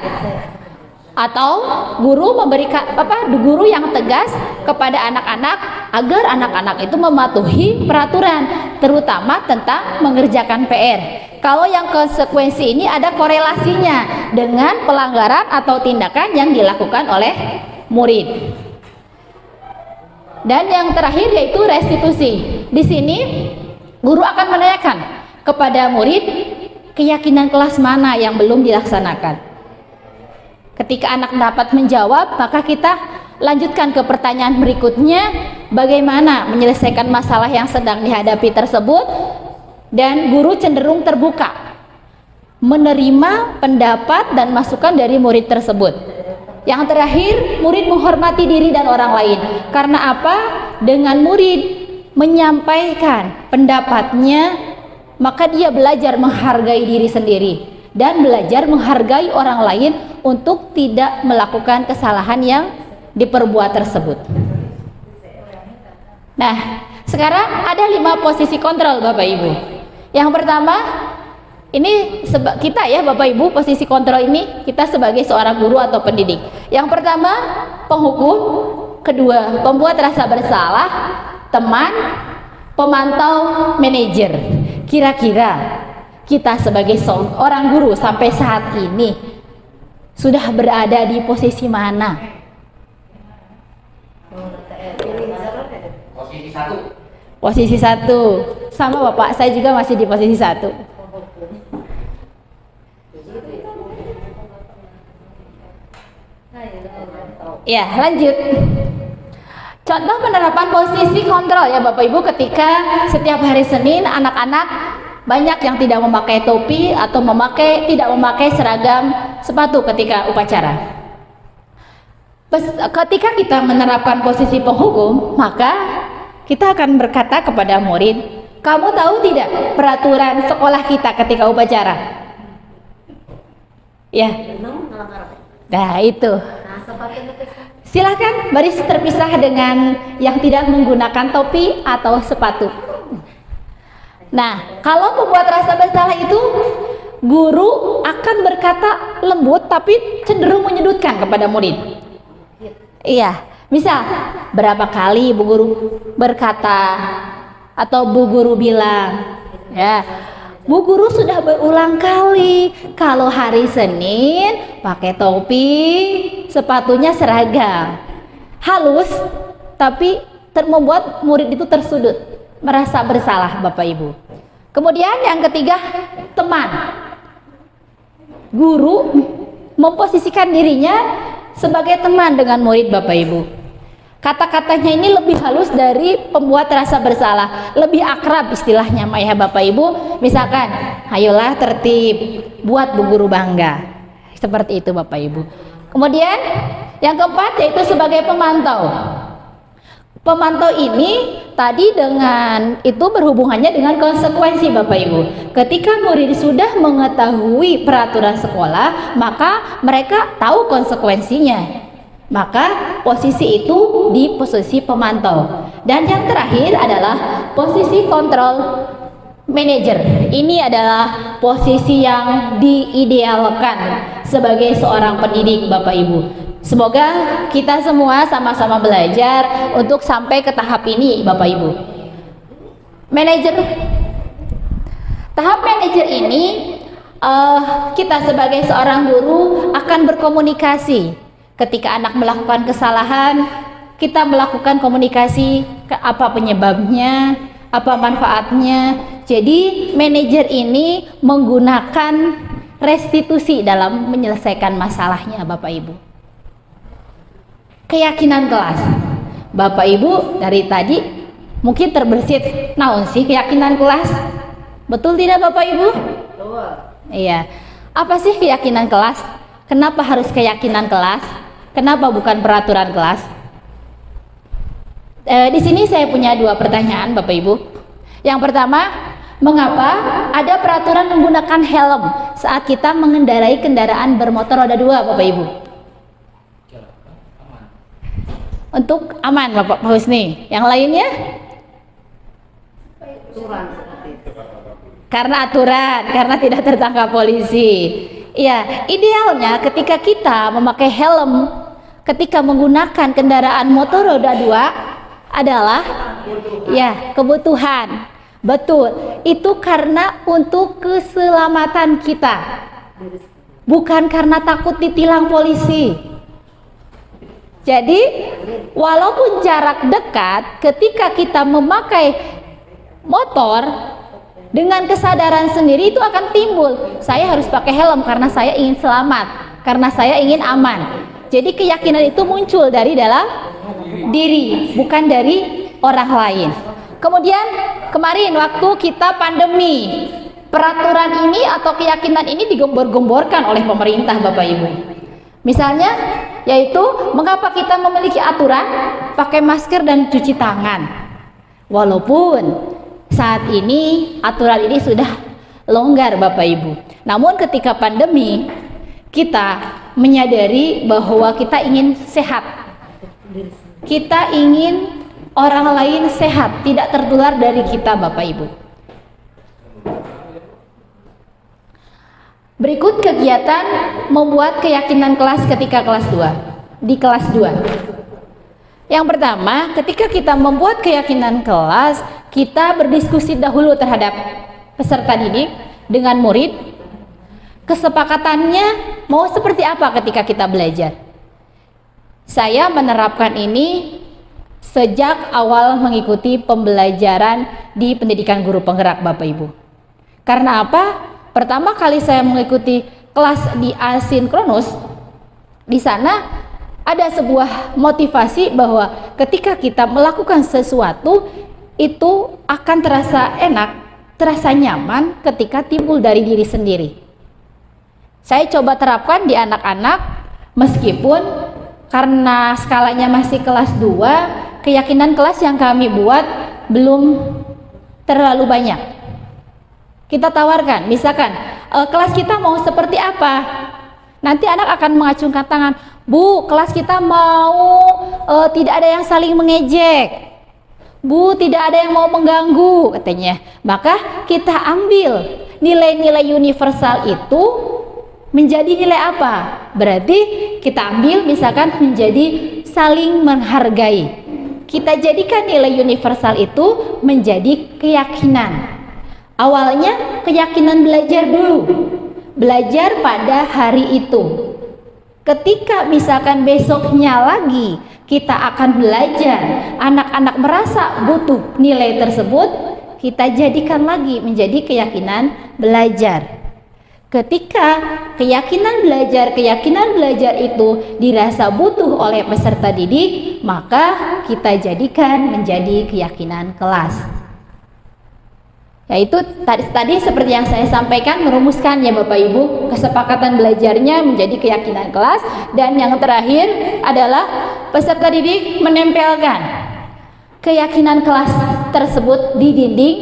Atau guru memberikan guru yang tegas kepada anak-anak agar anak-anak itu mematuhi peraturan, terutama tentang mengerjakan PR. Kalau yang konsekuensi ini ada korelasinya dengan pelanggaran atau tindakan yang dilakukan oleh murid. Dan yang terakhir yaitu restitusi. Di sini guru akan menanyakan kepada murid keyakinan kelas mana yang belum dilaksanakan. Ketika anak dapat menjawab, maka kita lanjutkan ke pertanyaan berikutnya, bagaimana menyelesaikan masalah yang sedang dihadapi tersebut, dan guru cenderung terbuka menerima pendapat dan masukan dari murid tersebut. Yang terakhir, murid menghormati diri dan orang lain. Karena apa? Dengan murid menyampaikan pendapatnya, maka dia belajar menghargai diri sendiri dan belajar menghargai orang lain untuk tidak melakukan kesalahan yang diperbuat tersebut. Nah, Sekarang ada 5 posisi kontrol Bapak Ibu. Yang pertama, ini kita ya Bapak Ibu, posisi kontrol ini kita sebagai seorang guru atau pendidik. Yang pertama, penghukum. Kedua, pembuat rasa bersalah, teman, pemantau, manajer. Kira-kira kita sebagai seorang guru sampai saat ini sudah berada di posisi mana? Posisi 1. Sama Bapak, saya juga masih di posisi 1. Ya, lanjut. Contoh penerapan posisi kontrol ya Bapak Ibu, ketika setiap hari Senin anak-anak banyak yang tidak memakai topi atau tidak memakai seragam sepatu ketika upacara. Ketika kita menerapkan posisi penghukum, maka kita akan berkata kepada murid, kamu tahu tidak peraturan sekolah kita ketika upacara? Ya. Nah itu. Silakan baris terpisah dengan yang tidak menggunakan topi atau sepatu. Nah, kalau membuat rasa bersalah itu, guru akan berkata lembut tapi cenderung menyudutkan kepada murid. Iya, misal berapa kali Bu Guru berkata atau Bu Guru bilang, ya, Bu Guru sudah berulang kali kalau hari Senin pakai topi, sepatunya seragam. Halus, tapi membuat murid itu tersudut, merasa bersalah Bapak Ibu. Kemudian yang ketiga, teman. Guru memposisikan dirinya sebagai teman dengan murid Bapak Ibu. Kata-katanya ini lebih halus dari pembuat rasa bersalah, lebih akrab istilahnya ya Bapak Ibu. Misalkan, ayolah tertib, buat Bu Guru bangga. Seperti itu Bapak Ibu. Kemudian yang keempat yaitu sebagai pemantau. Pemantau ini tadi dengan itu berhubungannya dengan konsekuensi Bapak Ibu. Ketika murid sudah mengetahui peraturan sekolah, maka mereka tahu konsekuensinya. Maka posisi itu di posisi pemantau. Dan yang terakhir adalah posisi kontrol manajer. Ini adalah posisi yang diidealkan sebagai seorang pendidik Bapak Ibu. Semoga kita semua sama-sama belajar untuk sampai ke tahap ini Bapak Ibu. Manajer. Tahap manajer ini kita sebagai seorang guru akan berkomunikasi. Ketika anak melakukan kesalahan, kita melakukan komunikasi apa penyebabnya, apa manfaatnya. Jadi manajer ini menggunakan restitusi dalam menyelesaikan masalahnya Bapak Ibu. Keyakinan kelas. Bapak Ibu dari tadi mungkin terbersit, naon sih keyakinan kelas? Betul tidak Bapak Ibu? Betul. Iya. Apa sih keyakinan kelas? Kenapa harus keyakinan kelas? Kenapa bukan peraturan kelas? Di sini saya punya 2 pertanyaan Bapak Ibu. Yang pertama, mengapa ada peraturan menggunakan helm saat kita mengendarai kendaraan bermotor roda 2 Bapak Ibu? Untuk aman Bapak Husni. Yang lainnya? Karena aturan, karena tidak tertangkap polisi. Ya, idealnya ketika kita memakai helm ketika menggunakan kendaraan motor roda 2 adalah ya kebutuhan. Betul, itu karena untuk keselamatan kita. Bukan karena takut ditilang polisi. Jadi, walaupun jarak dekat, ketika kita memakai motor dengan kesadaran sendiri itu akan timbul. Saya harus pakai helm karena saya ingin selamat, karena saya ingin aman. Jadi keyakinan itu muncul dari dalam diri, bukan dari orang lain. Kemudian kemarin waktu kita pandemi, peraturan ini atau keyakinan ini digembor-gemborkan oleh pemerintah Bapak Ibu. Misalnya, yaitu mengapa kita memiliki aturan pakai masker dan cuci tangan. Walaupun saat ini aturan ini sudah longgar Bapak Ibu. Namun ketika pandemi, kita menyadari bahwa kita ingin sehat. Kita ingin orang lain sehat, tidak tertular dari kita Bapak Ibu. Berikut kegiatan membuat keyakinan kelas ketika kelas 2. Di kelas 2. Yang pertama, ketika kita membuat keyakinan kelas, kita berdiskusi dahulu terhadap peserta didik dengan murid. Kesepakatannya mau seperti apa ketika kita belajar. Saya menerapkan ini sejak awal mengikuti pembelajaran di pendidikan guru penggerak Bapak Ibu. Karena apa? Pertama kali saya mengikuti kelas di asinkronus, di sana ada sebuah motivasi bahwa ketika kita melakukan sesuatu itu akan terasa enak, terasa nyaman ketika timbul dari diri sendiri. Saya coba terapkan di anak-anak, meskipun karena skalanya masih kelas 2, keyakinan kelas yang kami buat belum terlalu banyak. Kita tawarkan, misalkan kelas kita mau seperti apa? Nanti anak akan mengacungkan tangan, Bu, kelas kita mau tidak ada yang saling mengejek, Bu, tidak ada yang mau mengganggu, katanya. Maka kita ambil nilai-nilai universal itu menjadi nilai apa? Berarti kita ambil misalkan menjadi saling menghargai. Kita jadikan nilai universal itu menjadi keyakinan. Awalnya keyakinan belajar dulu. Belajar pada hari itu. Ketika misalkan besoknya lagi kita akan belajar, anak-anak merasa butuh nilai tersebut, kita jadikan lagi menjadi keyakinan belajar. Ketika keyakinan belajar itu dirasa butuh oleh peserta didik, maka kita jadikan menjadi keyakinan kelas. Yaitu tadi seperti yang saya sampaikan, merumuskan ya Bapak Ibu, kesepakatan belajarnya menjadi keyakinan kelas. Dan yang terakhir adalah peserta didik menempelkan keyakinan kelas tersebut di dinding,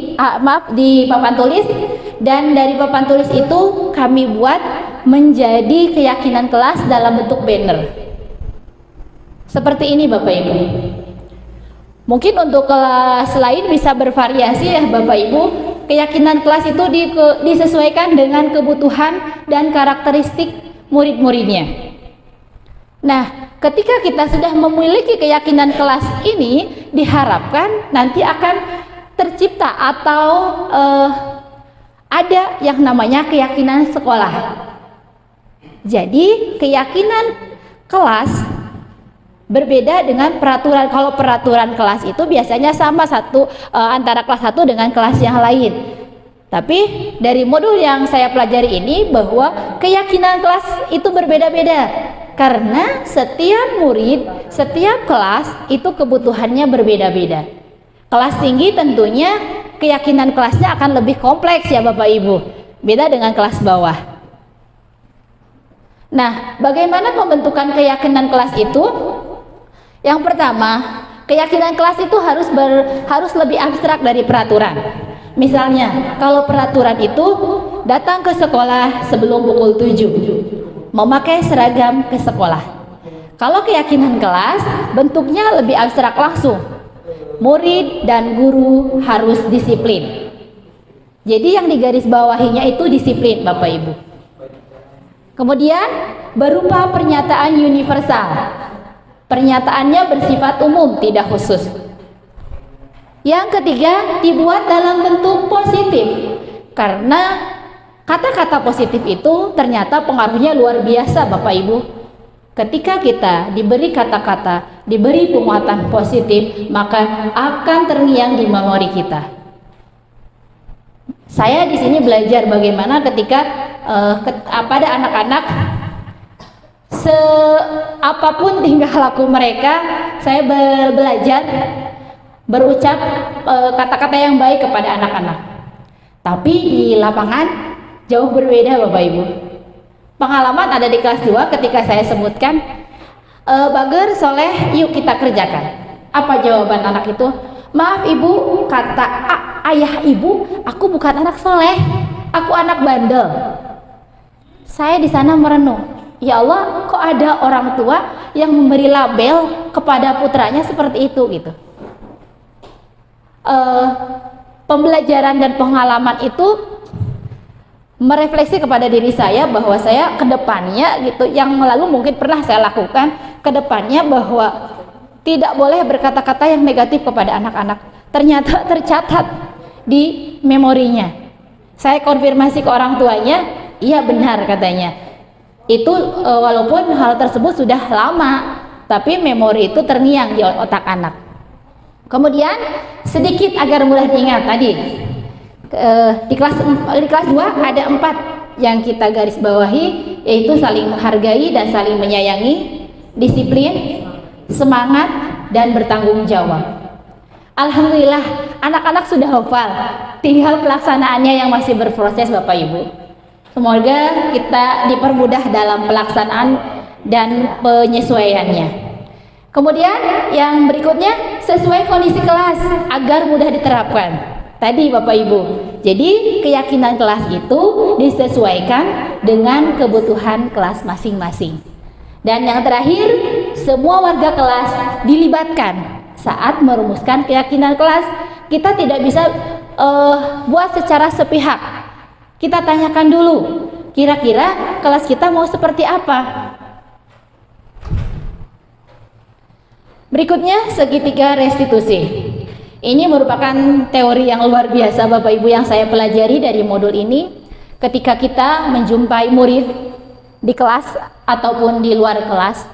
di papan tulis, dan dari papan tulis itu kami buat menjadi keyakinan kelas dalam bentuk banner. Seperti ini Bapak Ibu. Mungkin untuk kelas lain bisa bervariasi ya Bapak Ibu. Keyakinan kelas itu disesuaikan dengan kebutuhan dan karakteristik murid-muridnya. Nah, ketika kita sudah memiliki keyakinan kelas ini, diharapkan nanti akan tercipta atau ada yang namanya keyakinan sekolah. Jadi, keyakinan kelas berbeda dengan peraturan. Kalau peraturan kelas itu biasanya sama antara kelas 1 dengan kelas yang lain. Tapi dari modul yang saya pelajari ini bahwa keyakinan kelas itu berbeda-beda. Karena setiap murid, setiap kelas itu kebutuhannya berbeda-beda. Kelas tinggi tentunya keyakinan kelasnya akan lebih kompleks ya Bapak Ibu. Beda dengan kelas bawah. Nah, bagaimana pembentukan keyakinan kelas itu? Yang pertama, keyakinan kelas itu harus lebih abstrak dari peraturan. Misalnya, kalau peraturan itu datang ke sekolah sebelum pukul 7, memakai seragam ke sekolah. Kalau keyakinan kelas, bentuknya lebih abstrak langsung. Murid dan guru harus disiplin. Jadi yang digarisbawahinya itu disiplin Bapak Ibu. Kemudian berupa pernyataan universal. Pernyataannya bersifat umum, tidak khusus. Yang ketiga, dibuat dalam bentuk positif. Karena kata-kata positif itu ternyata pengaruhnya luar biasa Bapak Ibu. Ketika kita diberi kata-kata, diberi penguatan positif, maka akan terngiang di memori kita. Saya di sini belajar bagaimana ketika pada anak-anak, apapun tingkah laku mereka, saya belajar berucap kata-kata yang baik kepada anak-anak. Tapi di lapangan jauh berbeda Bapak Ibu. Pengalaman ada di kelas 2 ketika saya sebutkan, Bager, Soleh, yuk kita kerjakan. Apa jawaban anak itu? Maaf Ibu, kata ayah Ibu, aku bukan anak soleh, aku anak bandel. Saya di sana merenung, ya Allah, kok ada orang tua yang memberi label kepada putranya seperti itu gitu. pembelajaran dan pengalaman itu merefleksi kepada diri saya bahwa saya kedepannya gitu, yang lalu mungkin pernah saya lakukan, kedepannya bahwa tidak boleh berkata-kata yang negatif kepada anak-anak. Ternyata tercatat di memorinya. Saya konfirmasi ke orang tuanya, iya benar katanya. Itu walaupun hal tersebut sudah lama, tapi memori itu terngiang di otak anak. Kemudian sedikit agar mudah diingat tadi, di kelas 2 ada 4 yang kita garis bawahi, yaitu saling menghargai dan saling menyayangi, disiplin, semangat, dan bertanggung jawab. Alhamdulillah anak-anak sudah hafal, tinggal pelaksanaannya yang masih berproses Bapak Ibu. Semoga kita dipermudah dalam pelaksanaan dan penyesuaiannya. Kemudian yang berikutnya, sesuai kondisi kelas agar mudah diterapkan. Tadi Bapak Ibu, jadi keyakinan kelas itu disesuaikan dengan kebutuhan kelas masing-masing. Dan yang terakhir, semua warga kelas dilibatkan saat merumuskan keyakinan kelas. Kita tidak bisa buat secara sepihak. Kita tanyakan dulu, kira-kira kelas kita mau seperti apa? Berikutnya, segitiga restitusi. Ini merupakan teori yang luar biasa Bapak Ibu yang saya pelajari dari modul ini. Ketika kita menjumpai murid di kelas ataupun di luar kelas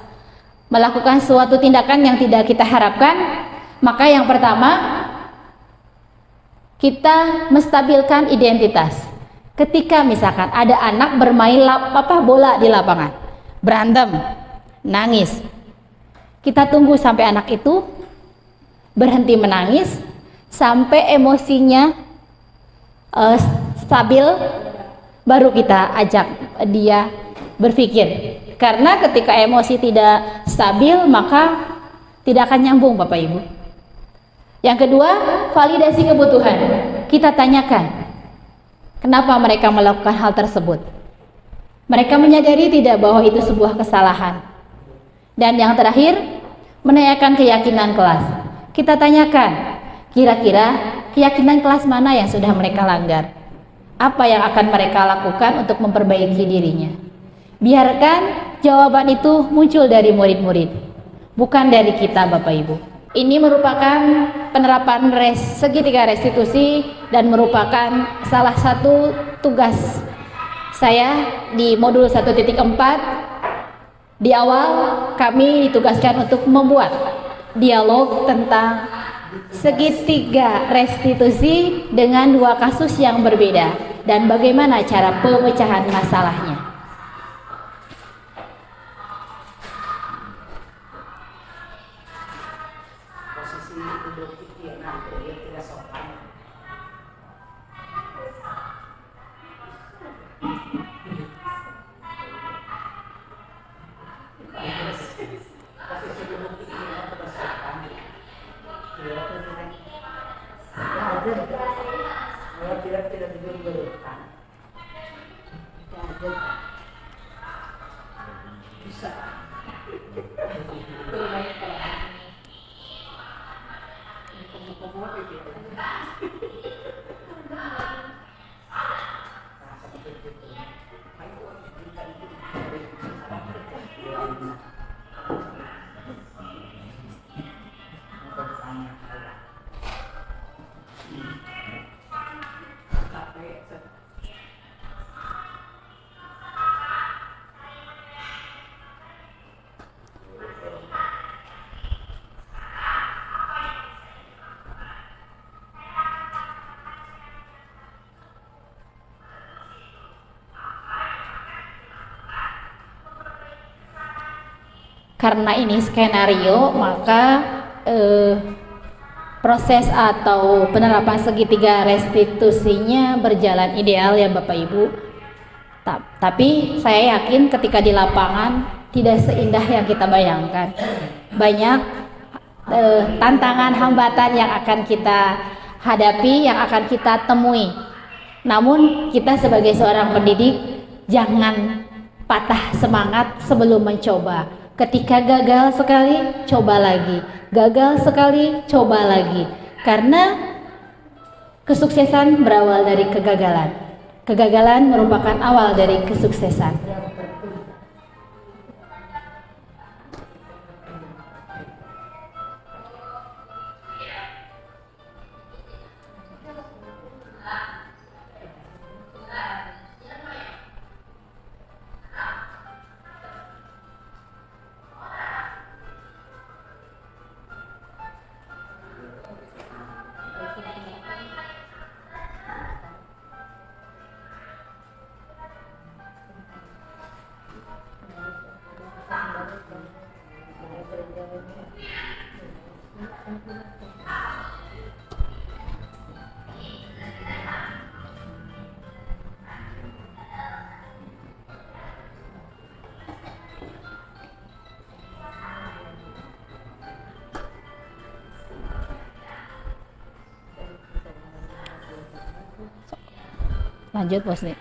melakukan suatu tindakan yang tidak kita harapkan, maka yang pertama kita menstabilkan identitas. Ketika misalkan ada anak bermain bola di lapangan, berantem, nangis, kita tunggu sampai anak itu berhenti menangis, sampai emosinya stabil, baru kita ajak dia berpikir. Karena ketika emosi tidak stabil, maka tidak akan nyambung Bapak Ibu. Yang kedua, validasi kebutuhan. Kita tanyakan, kenapa mereka melakukan hal tersebut? Mereka menyadari tidak bahwa itu sebuah kesalahan? Dan yang terakhir, menanyakan keyakinan kelas. Kita tanyakan, kira-kira keyakinan kelas mana yang sudah mereka langgar? Apa yang akan mereka lakukan untuk memperbaiki dirinya? Biarkan jawaban itu muncul dari murid-murid, bukan dari kita Bapak Ibu. Ini merupakan penerapan segitiga restitusi dan merupakan salah satu tugas saya di modul 1.4. Di awal kami ditugaskan untuk membuat dialog tentang segitiga restitusi dengan 2 kasus yang berbeda dan bagaimana cara pemecahan masalahnya. Posisi duduk itu nanti dia tidak sopan. Posisi duduk itu tidak sopan. Kalau tidak duduk berdepan. Bisa. Karena ini skenario, maka proses atau penerapan segitiga restitusinya berjalan ideal ya Bapak Ibu. Tapi saya yakin ketika di lapangan tidak seindah yang kita bayangkan. Banyak tantangan, hambatan yang akan kita hadapi, yang akan kita temui. Namun kita sebagai seorang pendidik jangan patah semangat sebelum mencoba. Ketika gagal sekali, coba lagi. Gagal sekali, coba lagi. Karena Kesuksesan berawal dari kegagalan. Kegagalan merupakan awal dari kesuksesan. Lanjut bos nih.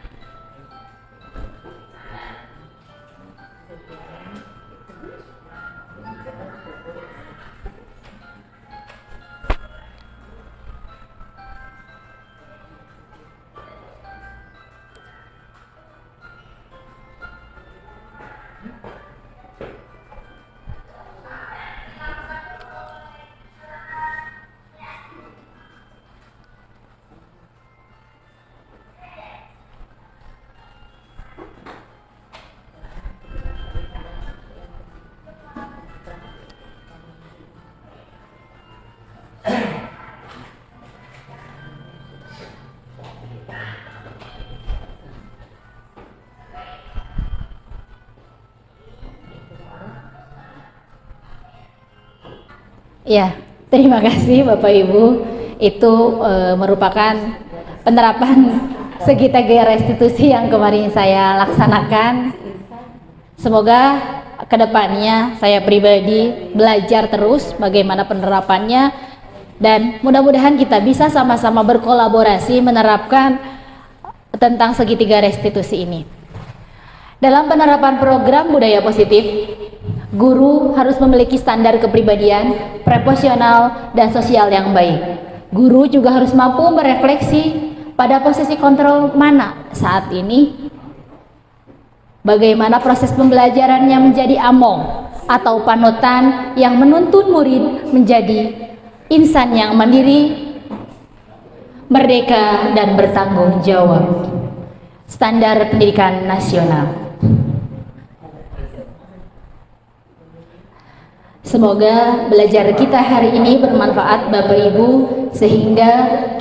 Ya, terima kasih Bapak Ibu. Itu merupakan penerapan segitiga restitusi yang kemarin saya laksanakan. Semoga kedepannya saya pribadi belajar terus bagaimana penerapannya, dan mudah-mudahan kita bisa sama-sama berkolaborasi menerapkan tentang segitiga restitusi ini. Dalam penerapan program budaya positif, guru harus memiliki standar kepribadian, proporsional, dan sosial yang baik. Guru juga harus mampu merefleksi pada posisi kontrol mana saat ini, bagaimana proses pembelajarannya menjadi among atau panutan yang menuntun murid menjadi insan yang mandiri, merdeka, dan bertanggung jawab. Standar pendidikan nasional. Semoga belajar kita hari ini bermanfaat Bapak Ibu, sehingga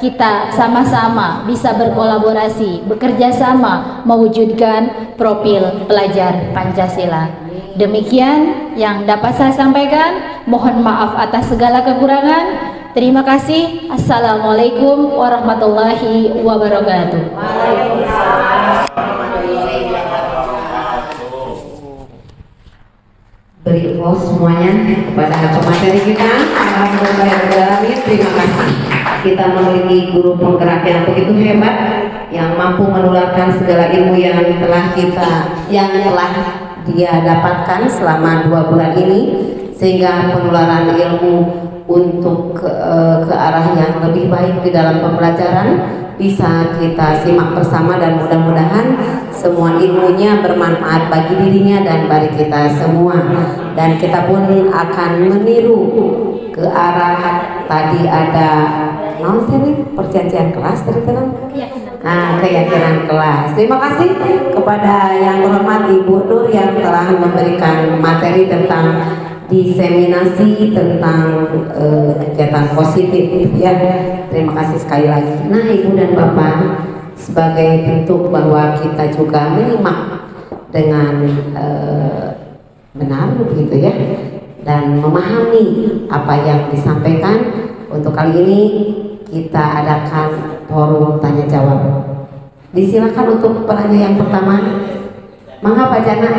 kita sama-sama bisa berkolaborasi, bekerja sama mewujudkan profil pelajar Pancasila. Demikian yang dapat saya sampaikan. Mohon maaf atas segala kekurangan. Terima kasih. Assalamualaikum warahmatullahi wabarakatuh. Beri applause semuanya kepada pemateri kita. Alhamdulillah, terima kasih. Kita memiliki guru penggerak yang begitu hebat, yang mampu menularkan segala ilmu yang telah dia dapatkan selama 2 bulan ini, sehingga penularan ilmu untuk ke arah yang lebih baik di dalam pembelajaran bisa kita simak bersama, dan mudah-mudahan semua ilmunya bermanfaat bagi dirinya dan bagi kita semua, dan kita pun akan meniru ke arah tadi ada perjanjian kelas tadi kan? Keyakinan kelas. Terima kasih kepada yang terhormat Ibu Nur yang telah memberikan materi tentang diseminasi tentang kegiatan positif ya. Terima kasih sekali lagi. Nah, Ibu dan Bapak, sebagai bentuk bahwa kita juga menyimak dengan benar begitu ya, dan memahami apa yang disampaikan, untuk kali ini kita adakan forum tanya jawab. Disilakan untuk penanya yang pertama. Mangga Pak Jana.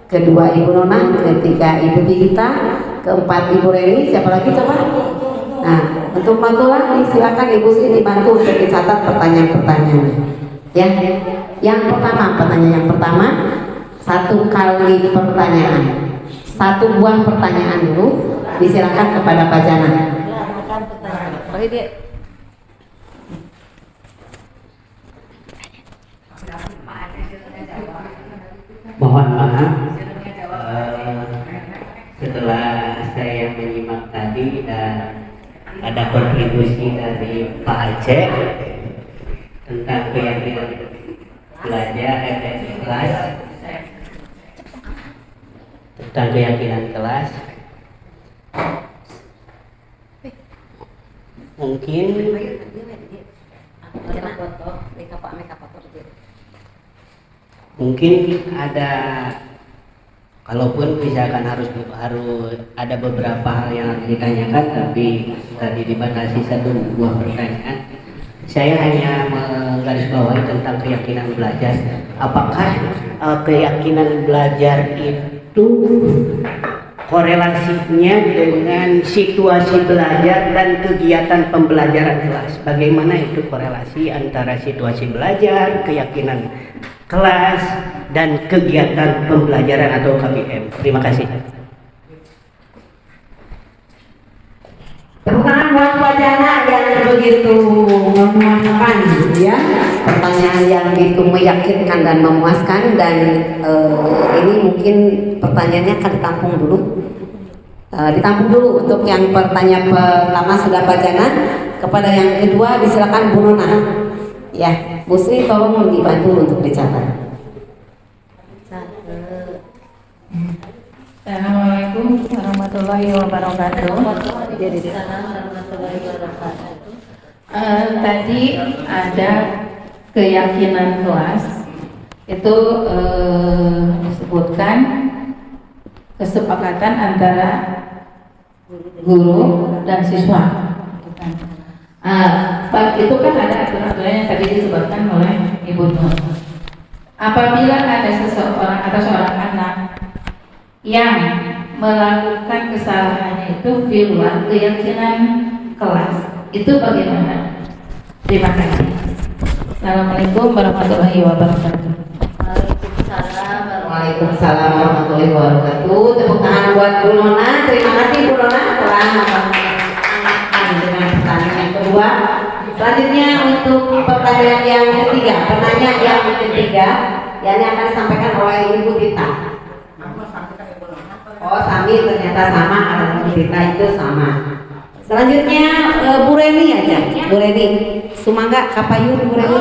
Kedua Ibu Nona, ketiga Ibu Gita, keempat Ibu Reni, siapa lagi coba? Nah, untuk Matula, silakan Ibu sini bantu untuk dicatat pertanyaan-pertanyaan. Ya, yang pertama, pertanyaan yang pertama, 1 kali pertanyaan, 1 buah pertanyaan dulu, disilakan kepada Pak Jana. Mohon maaf, setelah saya menyimak tadi dan ada kontribusi dari Pak Aceh tentang keyakinan belajar dan kelas, tentang keyakinan kelas, mungkin ada, kalaupun misalkan harus ada beberapa hal yang harus ditanyakan, tapi tadi dibatasi 1-2 pertanyaan. Saya hanya menggarisbawahi tentang keyakinan belajar. Apakah keyakinan belajar itu korelasinya dengan situasi belajar dan kegiatan pembelajaran kelas? Bagaimana itu korelasi antara situasi belajar, keyakinan kelas, dan kegiatan pembelajaran atau KBM? Terima kasih. Tepuk tangan buat wacana yang begitu memuaskan, ya. Pertanyaan yang begitu meyakinkan dan memuaskan, dan ini mungkin pertanyaannya akan ditampung dulu. Ditampung dulu untuk yang pertanyaan pertama sudah bacana. Kepada yang kedua disilakan Bu Nona. Ya, Bu Sri tolong dibantu untuk dicatat. Assalamualaikum warahmatullahi wabarakatuh. Tadi ada keyakinan kelas itu disebutkan kesepakatan antara guru dan siswa. Itu kan ada aturan-aturan yang tadi disebutkan oleh Ibu Nur. Apabila ada seseorang atau seorang anak yang melakukan kesalahannya itu di luar keyakinan kelas, itu bagaimana? Terima kasih. Assalamualaikum warahmatullahi wabarakatuh. Waalaikumsalam warahmatullahi wabarakatuh. Tepuk tangan buat Bu Nona. Terima kasih Bu Nona telah mengamankan dengan pertanyaan yang kedua. Selanjutnya untuk pertanyaan yang ketiga, penanya yang ketiga yang akan disampaikan oleh Ibu Tita. Oh, Sami ternyata sama, ada Ibu Tita itu sama. Selanjutnya Bu Reni aja. Bu Reni, Sumangga Kapayun Bu Reni.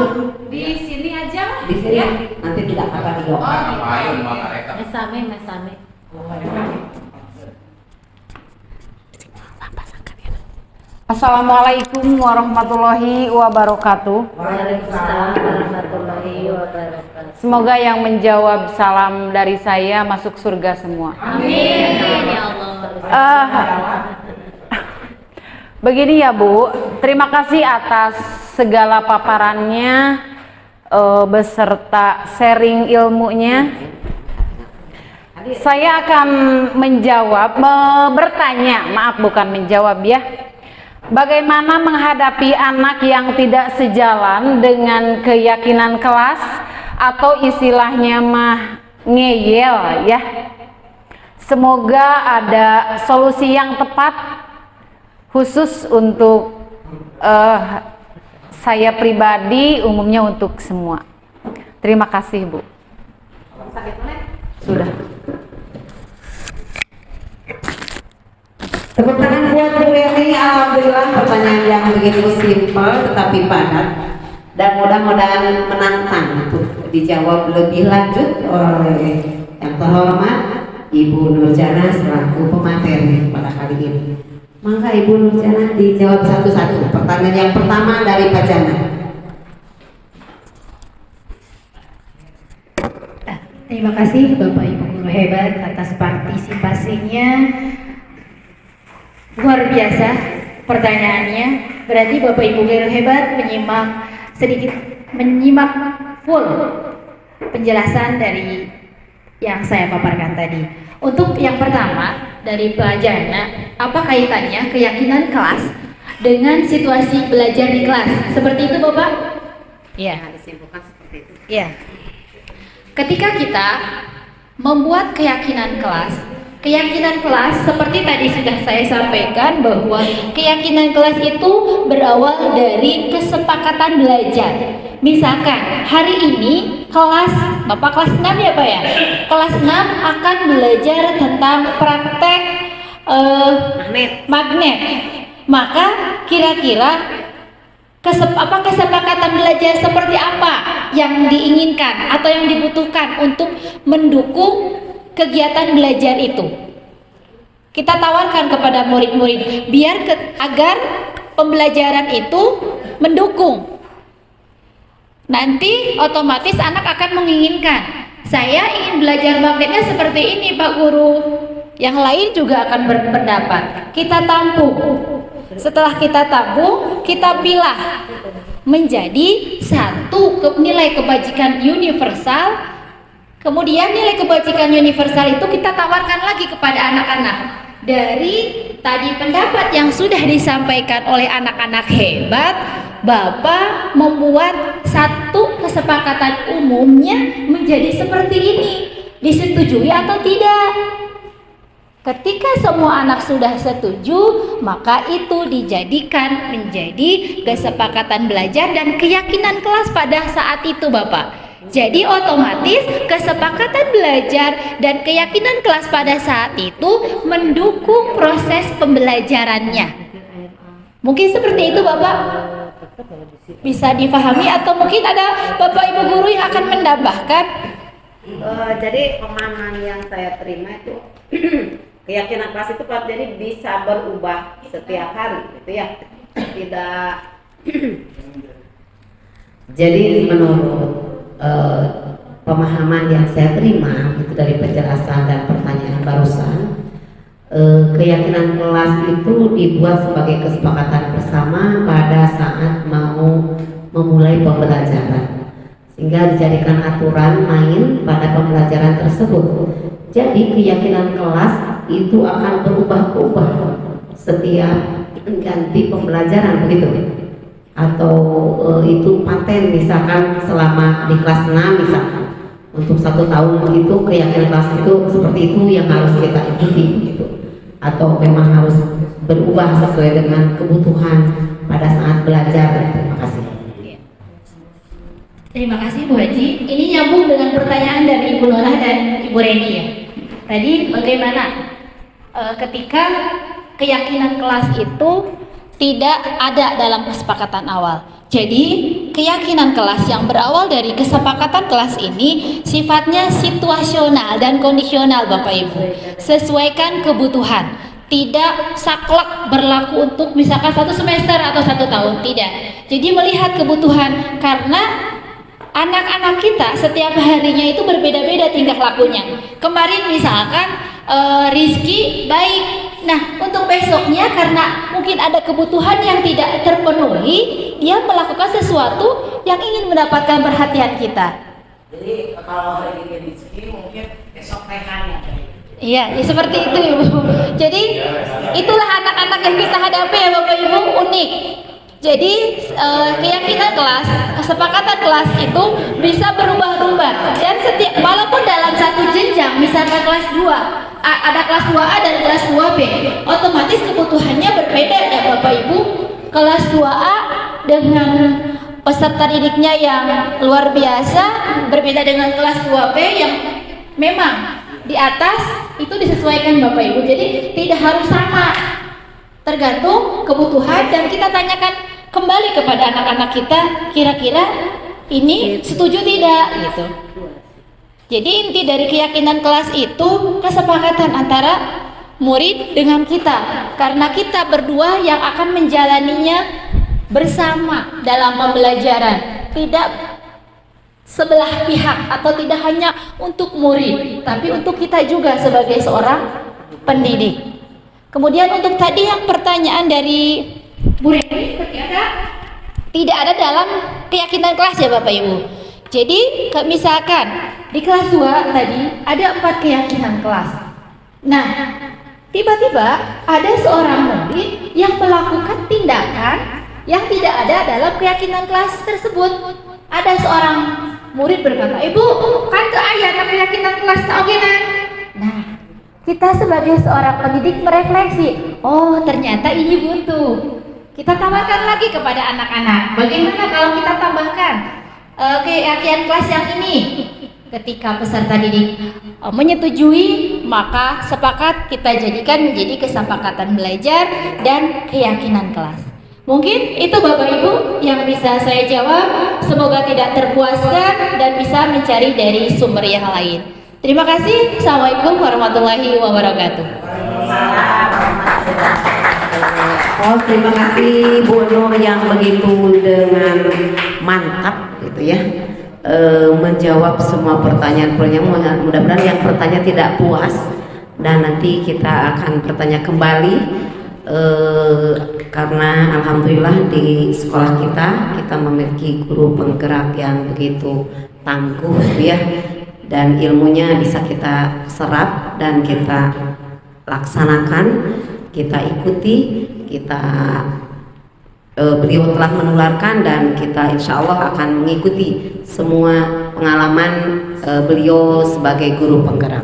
Di sini aja. Di sini nanti tidak apa-apa di Mesame. Assalamualaikum warahmatullahi wabarakatuh. Waalaikumsalam warahmatullahi wabarakatuh. Semoga yang menjawab salam dari saya masuk surga semua. Amin ya Allah. Begini ya Bu, terima kasih atas segala paparannya beserta sharing ilmunya. Saya akan bertanya, maaf bukan menjawab ya. Bagaimana menghadapi anak yang tidak sejalan dengan keyakinan kelas atau istilahnya mah ngeyel ya. Semoga ada solusi yang tepat khusus untuk saya pribadi, umumnya untuk semua. Terima kasih Bu. Sudah. Tepuk tangan buat Bu Reni. Alhamdulillah pertanyaan yang begitu simpel tetapi padat dan mudah-mudahan menantang untuk dijawab lebih lanjut oleh yang terhormat Ibu Nurjana selaku pemateri pada kali ini. Maka Ibu Nurjana dijawab satu-satu. Pertanyaan yang pertama dari Pak Jana. Terima kasih Bapak Ibu guru hebat atas partisipasinya. Luar biasa pertanyaannya. Berarti Bapak Ibu guru hebat menyimak full penjelasan dari yang saya paparkan tadi. Untuk yang pertama dari Pak Jana, apa kaitannya keyakinan kelas dengan situasi belajar di kelas? Seperti itu Bapak? Iya. Disimpulkan seperti itu. Iya. Ketika kita membuat keyakinan kelas seperti tadi sudah saya sampaikan bahwa keyakinan kelas itu berawal dari kesepakatan belajar. Misalkan hari ini kelas, Bapak kelas 6 ya Pak ya? Kelas 6 akan belajar tentang praktek magnet. Maka kira-kira kesepakatan belajar seperti apa yang diinginkan atau yang dibutuhkan untuk mendukung kegiatan belajar itu? Kita tawarkan kepada murid-murid agar pembelajaran itu mendukung. Nanti otomatis anak akan menginginkan, saya ingin belajar magnetnya seperti ini Pak Guru. Yang lain juga akan berpendapat. Kita tampung. Setelah kita tabung, kita pilah menjadi satu nilai kebajikan universal. Kemudian nilai kebajikan universal itu kita tawarkan lagi kepada anak-anak. Dari tadi pendapat yang sudah disampaikan oleh anak-anak hebat, Bapak membuat satu kesepakatan umumnya menjadi seperti ini. Disetujui atau tidak? Ketika semua anak sudah setuju, maka itu dijadikan menjadi kesepakatan belajar dan keyakinan kelas pada saat itu Bapak. Jadi otomatis kesepakatan belajar dan keyakinan kelas pada saat itu mendukung proses pembelajarannya. Mungkin seperti itu Bapak. Bisa difahami atau mungkin ada Bapak Ibu guru yang akan menambahkan? Jadi pemahaman yang saya terima itu keyakinan kelas itu Pak, jadi bisa berubah setiap hari gitu ya. Tidak jadi menurut pemahaman yang saya terima itu dari penjelasan dan pertanyaan barusan, keyakinan kelas itu dibuat sebagai kesepakatan bersama pada saat mau memulai pembelajaran, sehingga dijadikan aturan main pada pembelajaran tersebut. Jadi keyakinan kelas itu akan berubah-ubah setiap ganti pembelajaran begitu, atau itu paten misalkan selama di kelas 6 misalkan untuk 1 tahun itu keyakinan kelas itu seperti itu yang harus kita ikuti gitu, atau memang harus berubah sesuai dengan kebutuhan pada saat belajar. Terima kasih. Terima kasih Bu Haji. Ini nyambung dengan pertanyaan dari Ibu Nona dan Ibu Reni ya. Tadi bagaimana ketika keyakinan kelas itu tidak ada dalam kesepakatan awal. Jadi keyakinan kelas yang berawal dari kesepakatan kelas ini sifatnya situasional dan kondisional Bapak Ibu. Sesuaikan kebutuhan. Tidak saklek berlaku untuk misalkan 1 semester atau 1 tahun, tidak. Jadi melihat kebutuhan, karena anak-anak kita setiap harinya itu berbeda-beda tingkah lakunya. Kemarin misalkan Rizky baik, nah untuk besoknya karena mungkin ada kebutuhan yang tidak terpenuhi, dia melakukan sesuatu yang ingin mendapatkan perhatian kita. Jadi kalau hari ini Rizky mungkin besok rekannya. Iya, ya seperti itu Ibu. Jadi itulah anak-anak yang kita hadapi ya Bapak Ibu, unik. Jadi keyakinan kelas, kesepakatan kelas itu bisa berubah-ubah, dan setiap walaupun dalam satu jenjang, misalkan kelas 2 ada kelas 2A dan kelas 2B, otomatis kebutuhannya berbeda ya Bapak Ibu. Kelas 2A dengan peserta didiknya yang luar biasa berbeda dengan kelas 2B yang memang di atas, itu disesuaikan Bapak Ibu. Jadi tidak harus sama, tergantung kebutuhan, dan kita tanyakan kembali kepada anak-anak kita, kira-kira ini setuju tidak gitu. Jadi inti dari keyakinan kelas itu kesepakatan antara murid dengan kita, karena kita berdua yang akan menjalaninya bersama dalam pembelajaran, tidak sebelah pihak atau tidak hanya untuk murid, tapi untuk kita juga sebagai seorang pendidik. Kemudian untuk tadi yang pertanyaan dari Bu Reni, tidak ada dalam keyakinan kelas ya Bapak Ibu. Jadi misalkan di kelas 2 tadi ada 4 keyakinan kelas. Nah, tiba-tiba ada seorang murid yang melakukan tindakan yang tidak ada dalam keyakinan kelas tersebut. Ada seorang murid berkata, "Ibu, kan ke ayah keyakinan kelas oke nah." Nah, kita sebagai seorang pendidik merefleksi, oh ternyata ini butuh. Kita tambahkan lagi kepada anak-anak. Bagaimana kalau kita tambahkan? keyakinan kelas yang ini. Ketika peserta didik menyetujui, maka sepakat kita jadikan menjadi kesepakatan belajar dan keyakinan kelas. Mungkin itu Bapak Ibu yang bisa saya jawab. Semoga tidak terpuaskan dan bisa mencari dari sumber yang lain. Terima kasih. Assalamualaikum warahmatullahi wabarakatuh. Oh, terima kasih Bu Nur yang begitu dengan mantap gitu ya, menjawab semua pertanyaan-pertanyaan. Mudah-mudahan yang bertanya tidak puas dan nanti kita akan bertanya kembali, karena alhamdulillah di sekolah kita memiliki guru penggerak yang begitu tangguh ya, dan ilmunya bisa kita serap dan kita laksanakan, kita ikuti, beliau telah menularkan dan kita insya Allah akan mengikuti semua pengalaman beliau sebagai guru penggerak.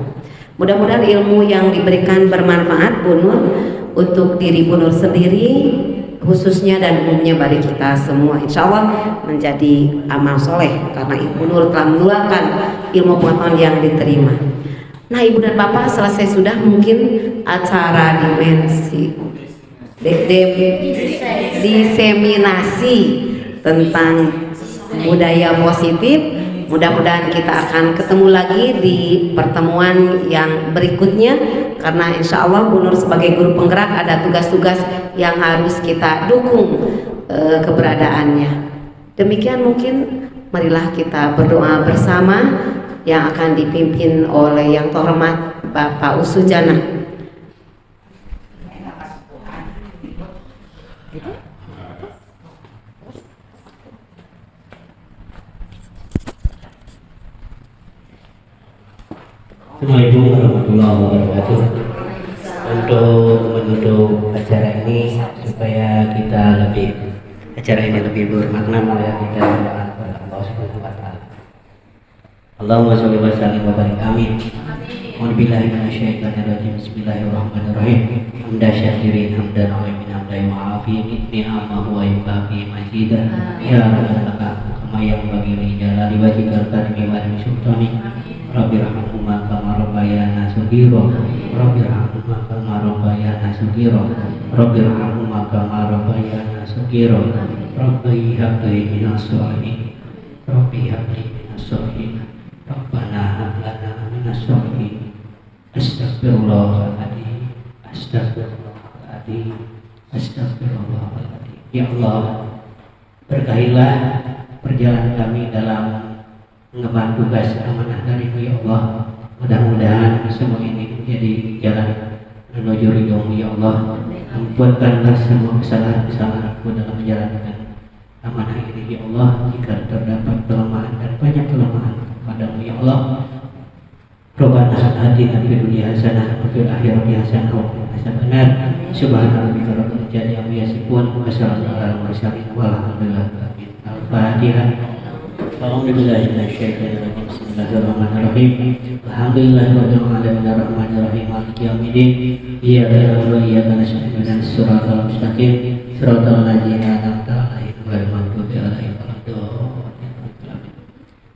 Mudah-mudahan ilmu yang diberikan bermanfaat Bu Nur untuk diri Bu Nur sendiri khususnya dan umumnya bagi kita semua, insya Allah menjadi amal soleh karena Ibu Nur telah menularkan ilmu pengetahuan yang diterima. Nah Ibu dan Bapak, selesai sudah mungkin acara diseminasi tentang budaya positif. Mudah-mudahan kita akan ketemu lagi di pertemuan yang berikutnya, karena insya Allah Bu Nur sebagai guru penggerak ada tugas-tugas yang harus kita dukung keberadaannya. Demikian mungkin marilah kita berdoa bersama yang akan dipimpin oleh yang terhormat Bapak Usujana. Assalamualaikum warahmatullahi wabarakatuh. Untuk menutup acara ini supaya acara ini lebih bermakna, mari kita berdoa kepada Allah Subhanahu wa taala. Allahumma sholli wa sallim wa barik. Amin. A'udzubillahi minasyaitonir rajim. Bismillahirrahmanirrahim. Hamdan syakirin hamdan amin hamdan ma'afi ni'amahu wa yukafi majidah. Ya rabbana kama yang bagi li jalali wajhikal karimi wa sultani. Rabbirhamhuma kama rabbayana shaghira. Rabbirhamhuma kama rabbayana shaghira. Rabbirhamhuma kama rabbayana shaghira. Rabbi habli minas sholihin. Rabbi habli minas sholihin. Rabbana hab lana minas sholihin. Astagfirullahaladzim. Astagfirullahaladzim. Astagfirullahaladzim. Ya Allah, berkahilah perjalanan kami dalam mengemban tugas amanah dari-Mu ya Allah. Mudah-mudahan semua ini menjadi jalan menuju ridho-Mu ya Allah. Ampunkanlah semua kesalahan-kesalahanku dalam menjalankan amanah ini ya Allah. Jika terdapat kelemahan dan banyak kelemahan padamu ya Allah. Rabbana atina fid dunya hasanah wa fil akhirati hasanah wa qina adzabannar. Subhanarabbika rabbil izzati amma yasifun wa salamun alal mursalin walhamdulillahi rabbil alamin. Al-Fatihah. A'udzubillahi minasyaitonir rajim. Bismillahirrahmanirrahim. Alhamdulillahirabbil alamin arrahmanirrahim maliki yaumiddin. Iyyaka na'budu wa iyyaka nasta'in ihdinas siratal mustaqim siratal ladzina an'amta 'alaihim ghairil maghdubi 'alaihim waladdallin.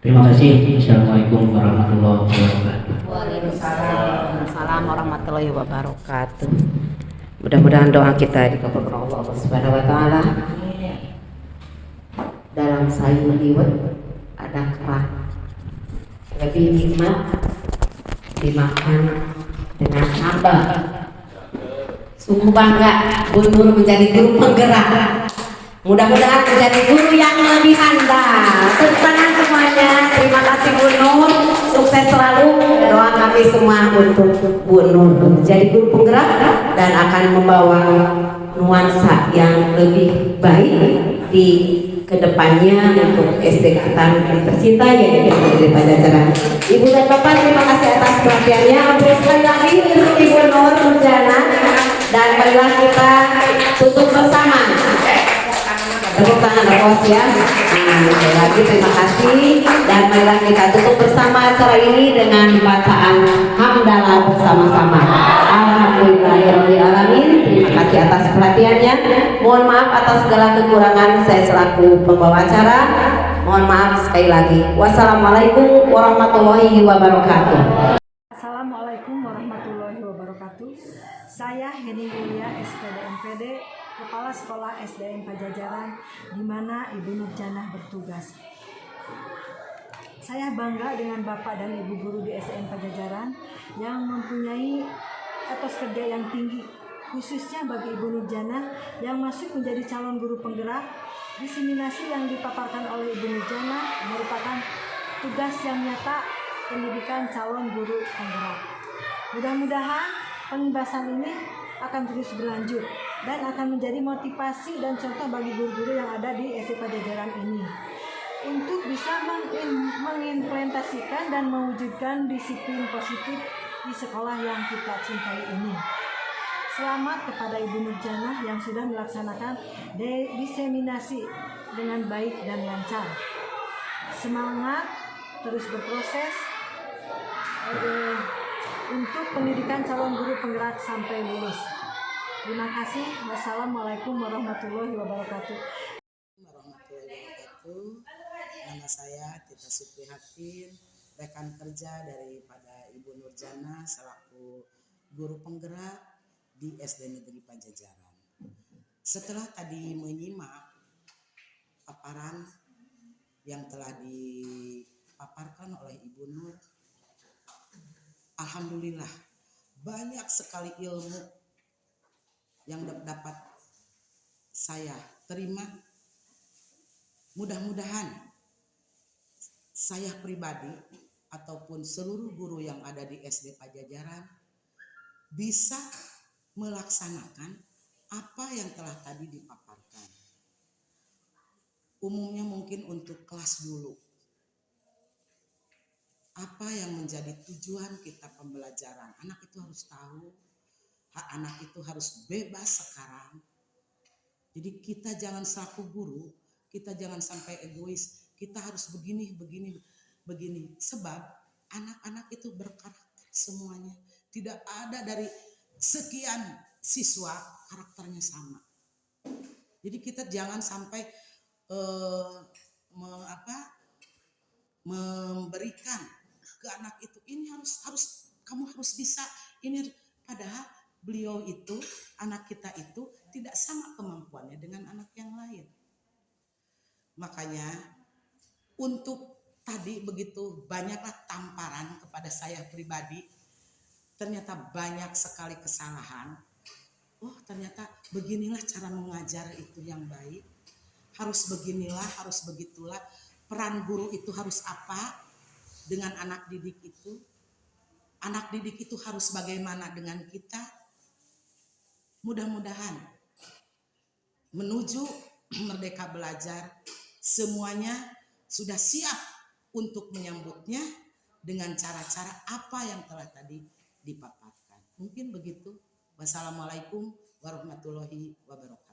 Terima kasih. Assalamualaikum warahmatullahi wabarakatuh. Waalaikumsalam warahmatullahi wabarakatuh. Mudah-mudahan doa kita dikabulkan Allah Subhanahu wa taala. Dalam sayur liwet ada kerak, lebih nikmat dimakan dengan sambal. Sungguh bangga Bu Nur menjadi guru penggerak. Mudah-mudahan menjadi guru yang lebih handal. Tepuk tangan semuanya. Terima kasih Bu Nur. Sukses selalu. Doa kami semua untuk Bu Nur menjadi guru penggerak dan akan membawa nuansa yang lebih baik di kedepannya untuk SD kita tercinta yaitu Negeri Pajajaran. Ibu dan Bapak, terima kasih atas perhatiannya. Sekali lagi untuk Ibu Nur Nurjana, dan marilah kita tutup bersama. Tepuk tangan aplaus ya. Sekali lagi terima kasih, dan marilah kita tutup bersama acara ini dengan bacaan hamdalah bersama-sama. Alhamdulillahirrahmanirrahim. Terima kasih atas perhatiannya. Mohon maaf atas segala kekurangan saya selaku pembawa acara. Mohon maaf sekali lagi. Wassalamualaikum warahmatullahi wabarakatuh. Assalamualaikum warahmatullahi wabarakatuh. Saya Heni Yulia, SPD MPD, Kepala Sekolah SDN Pajajaran, di mana Ibu Nurjanah bertugas. Saya bangga dengan Bapak dan Ibu guru di SDN Pajajaran yang mempunyai etos kerja yang tinggi, khususnya bagi Ibu Nurjanah yang masuk menjadi calon guru penggerak. Diseminasi yang dipaparkan oleh Ibu Nurjanah merupakan tugas yang nyata pendidikan calon guru penggerak. Mudah-mudahan pembahasan ini akan terus berlanjut dan akan menjadi motivasi dan contoh bagi guru-guru yang ada di SD Pajajaran ini untuk bisa mengimplementasikan dan mewujudkan disiplin positif di sekolah yang kita cintai ini. Selamat kepada Ibu Nurjanah yang sudah melaksanakan diseminasi dengan baik dan lancar. Semangat terus berproses untuk pendidikan calon guru penggerak sampai lulus. Terima kasih. Wassalamualaikum warahmatullahi wabarakatuh. Nama saya Tita Suprihatin, rekan kerja daripada Ibu Nurjanah selaku guru penggerak di SD Negeri Pajajaran. Setelah tadi menyimak paparan yang telah dipaparkan oleh Ibu Nur, alhamdulillah banyak sekali ilmu yang dapat saya terima. Mudah-mudahan saya pribadi ataupun seluruh guru yang ada di SD Pajajaran bisa melaksanakan apa yang telah tadi dipaparkan. Umumnya mungkin untuk kelas dulu. Apa yang menjadi tujuan kita pembelajaran? Anak itu harus tahu, hak anak itu harus bebas sekarang. Jadi kita jangan selaku guru, kita jangan sampai egois. Kita harus begini. Sebab anak-anak itu berkarakter semuanya. Tidak ada dari sekian siswa karakternya sama. Jadi kita jangan sampai memberikan ke anak itu ini harus kamu harus bisa ini, padahal beliau itu anak kita itu tidak sama kemampuannya dengan anak yang lain. Makanya untuk tadi begitu banyaklah tamparan kepada saya pribadi, ternyata banyak sekali kesalahan. Oh ternyata beginilah cara mengajar itu yang baik, harus beginilah, harus begitulah. Peran guru itu harus apa dengan anak didik itu. Anak didik itu harus bagaimana dengan kita. Mudah-mudahan menuju Merdeka Belajar semuanya sudah siap untuk menyambutnya dengan cara-cara apa yang telah tadi dipaparkan. Mungkin begitu. Wassalamualaikum warahmatullahi wabarakatuh.